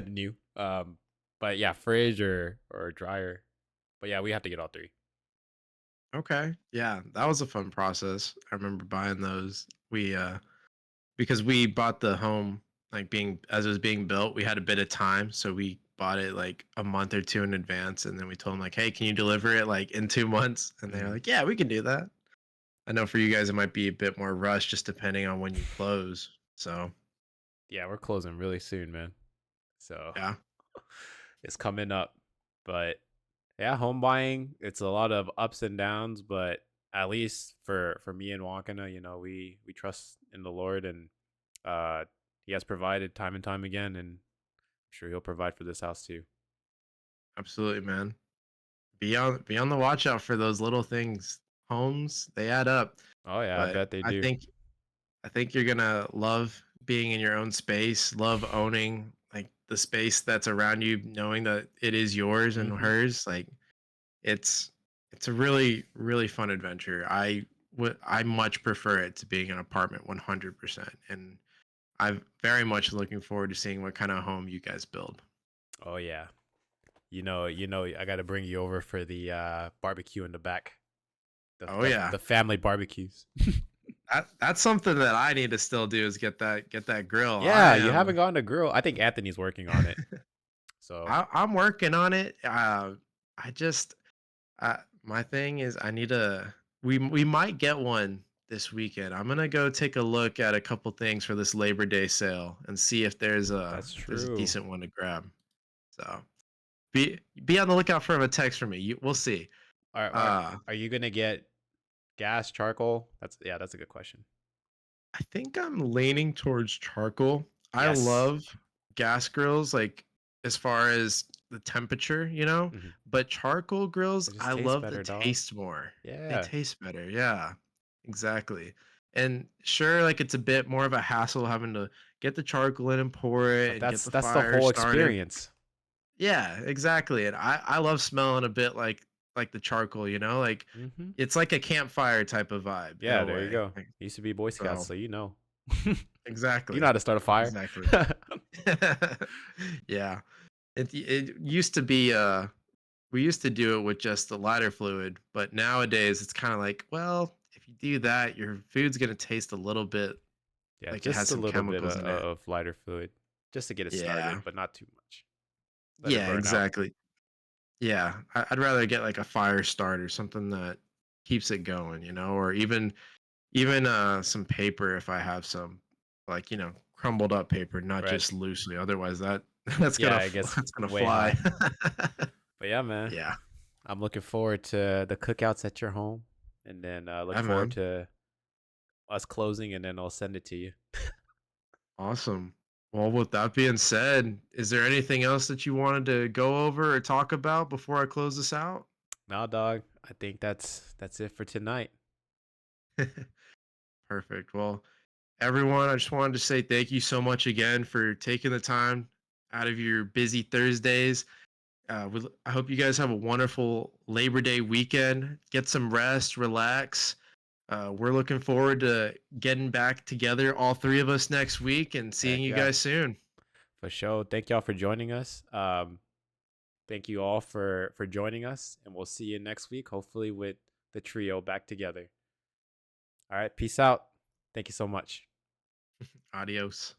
Speaker 2: new. But yeah, fridge or dryer. But yeah, we have to get all 3.
Speaker 1: Okay. Yeah, that was a fun process. I remember buying those. We because we bought the home like being as it was being built, we had a bit of time, so we bought it like a month or two in advance, and then we told them like, "Hey, can you deliver it like in 2 months?" And they're
Speaker 2: Mhm.
Speaker 1: like, "Yeah, we can do that." I know for you guys it might be a bit more rush just depending on when you close. So
Speaker 2: Yeah, we're closing really soon, man. So
Speaker 1: yeah,
Speaker 2: it's coming up. But yeah, home buying, it's a lot of ups and downs, but at least for me and Wakana, we trust in the Lord, and uh he has provided time and time again, and I'm sure he'll provide for this house too.
Speaker 1: absolutely, man. Be on the watch out for those little things. Homes, they add up.
Speaker 2: Oh yeah, I
Speaker 1: But
Speaker 2: bet they
Speaker 1: I
Speaker 2: do.
Speaker 1: think I think you're gonna love being in your own space, love owning like the space that's around you, knowing that it is yours and
Speaker 2: Hmm.
Speaker 1: hers. Like it's it's a really, really fun adventure. I much prefer it to being an apartment 100%. And I'm very much looking forward to seeing what kind of home you guys build.
Speaker 2: Oh yeah. I got to bring you over for the barbecue in the back. The
Speaker 1: Oh
Speaker 2: the
Speaker 1: yeah.
Speaker 2: the family barbecues.
Speaker 1: That's something that I need to still do is get that grill.
Speaker 2: Yeah, you haven't gotten a grill. I think Anthony's working on it. So,
Speaker 1: I'm working on it. I just my thing is I need a we might get one this weekend. I'm gonna go take a look at a couple things for this Labor Day sale and see
Speaker 2: that's
Speaker 1: if there's a
Speaker 2: true.
Speaker 1: decent one to grab. So be on the lookout for a text from me. We'll see.
Speaker 2: Are
Speaker 1: Uh
Speaker 2: are you gonna get gas, charcoal? That's a good question.
Speaker 1: I think I'm leaning towards charcoal. I
Speaker 2: Yes.
Speaker 1: love gas grills, like as far as the temperature,
Speaker 2: Hmm.
Speaker 1: but charcoal grills,
Speaker 2: It just
Speaker 1: I
Speaker 2: tastes
Speaker 1: love the
Speaker 2: better, dog.
Speaker 1: taste more. They
Speaker 2: Yeah,
Speaker 1: taste better. Yeah, exactly. And sure, like it's a bit more of a hassle having to get the charcoal in and pour it
Speaker 2: but
Speaker 1: and get
Speaker 2: that's
Speaker 1: the
Speaker 2: that's the
Speaker 1: fire
Speaker 2: whole
Speaker 1: started.
Speaker 2: experience.
Speaker 1: Yeah, exactly. And I love smelling a bit like the charcoal, like
Speaker 2: Hmm.
Speaker 1: it's like a campfire type of vibe in
Speaker 2: Yeah,
Speaker 1: a
Speaker 2: there you
Speaker 1: way.
Speaker 2: go. Used to be Boy Scouts,
Speaker 1: So
Speaker 2: so you know. You know
Speaker 1: exactly.
Speaker 2: how to start a fire.
Speaker 1: Exactly. Yeah. It used to be we used to do it with just the lighter fluid, but nowadays it's kind of like, well, if you do that, your food's gonna taste a little bit
Speaker 2: Yeah,
Speaker 1: like it has
Speaker 2: just a
Speaker 1: some
Speaker 2: little bit
Speaker 1: chemicals in it.
Speaker 2: of lighter fluid just to get it started,
Speaker 1: Yeah.
Speaker 2: but not too much. Let it
Speaker 1: Yeah,
Speaker 2: burn out.
Speaker 1: exactly. Yeah. I'd rather get like a fire starter, something that keeps it going, or even some paper if I have some, like, crumbled up paper, not
Speaker 2: Right.
Speaker 1: just loosely. Otherwise that that's
Speaker 2: Yeah,
Speaker 1: gonna
Speaker 2: it gets
Speaker 1: that's gonna
Speaker 2: way
Speaker 1: fly.
Speaker 2: hot. But yeah, man,
Speaker 1: Yeah.
Speaker 2: I'm looking forward to the cookouts at your home, and then look
Speaker 1: Yeah,
Speaker 2: forward
Speaker 1: man.
Speaker 2: to us closing, and then I'll send it to you.
Speaker 1: Awesome. Well, with that being said, is there anything else that you wanted to go over or talk about before I close this out?
Speaker 2: Now, dog, I think that's it for tonight.
Speaker 1: Perfect. Well, everyone, I just wanted to say thank you so much again for taking the time out of your busy Thursdays. I hope you guys have a wonderful Labor Day weekend. Get some rest, relax. We're looking forward to getting back together, all three of us, next week and seeing
Speaker 2: Heck
Speaker 1: you
Speaker 2: yeah,
Speaker 1: guys soon.
Speaker 2: for sure. Thank y'all for joining us. Thank you all for joining us, and we'll see you next week. Hopefully, with the trio back together. All right, peace out. Thank you so much.
Speaker 1: Adios.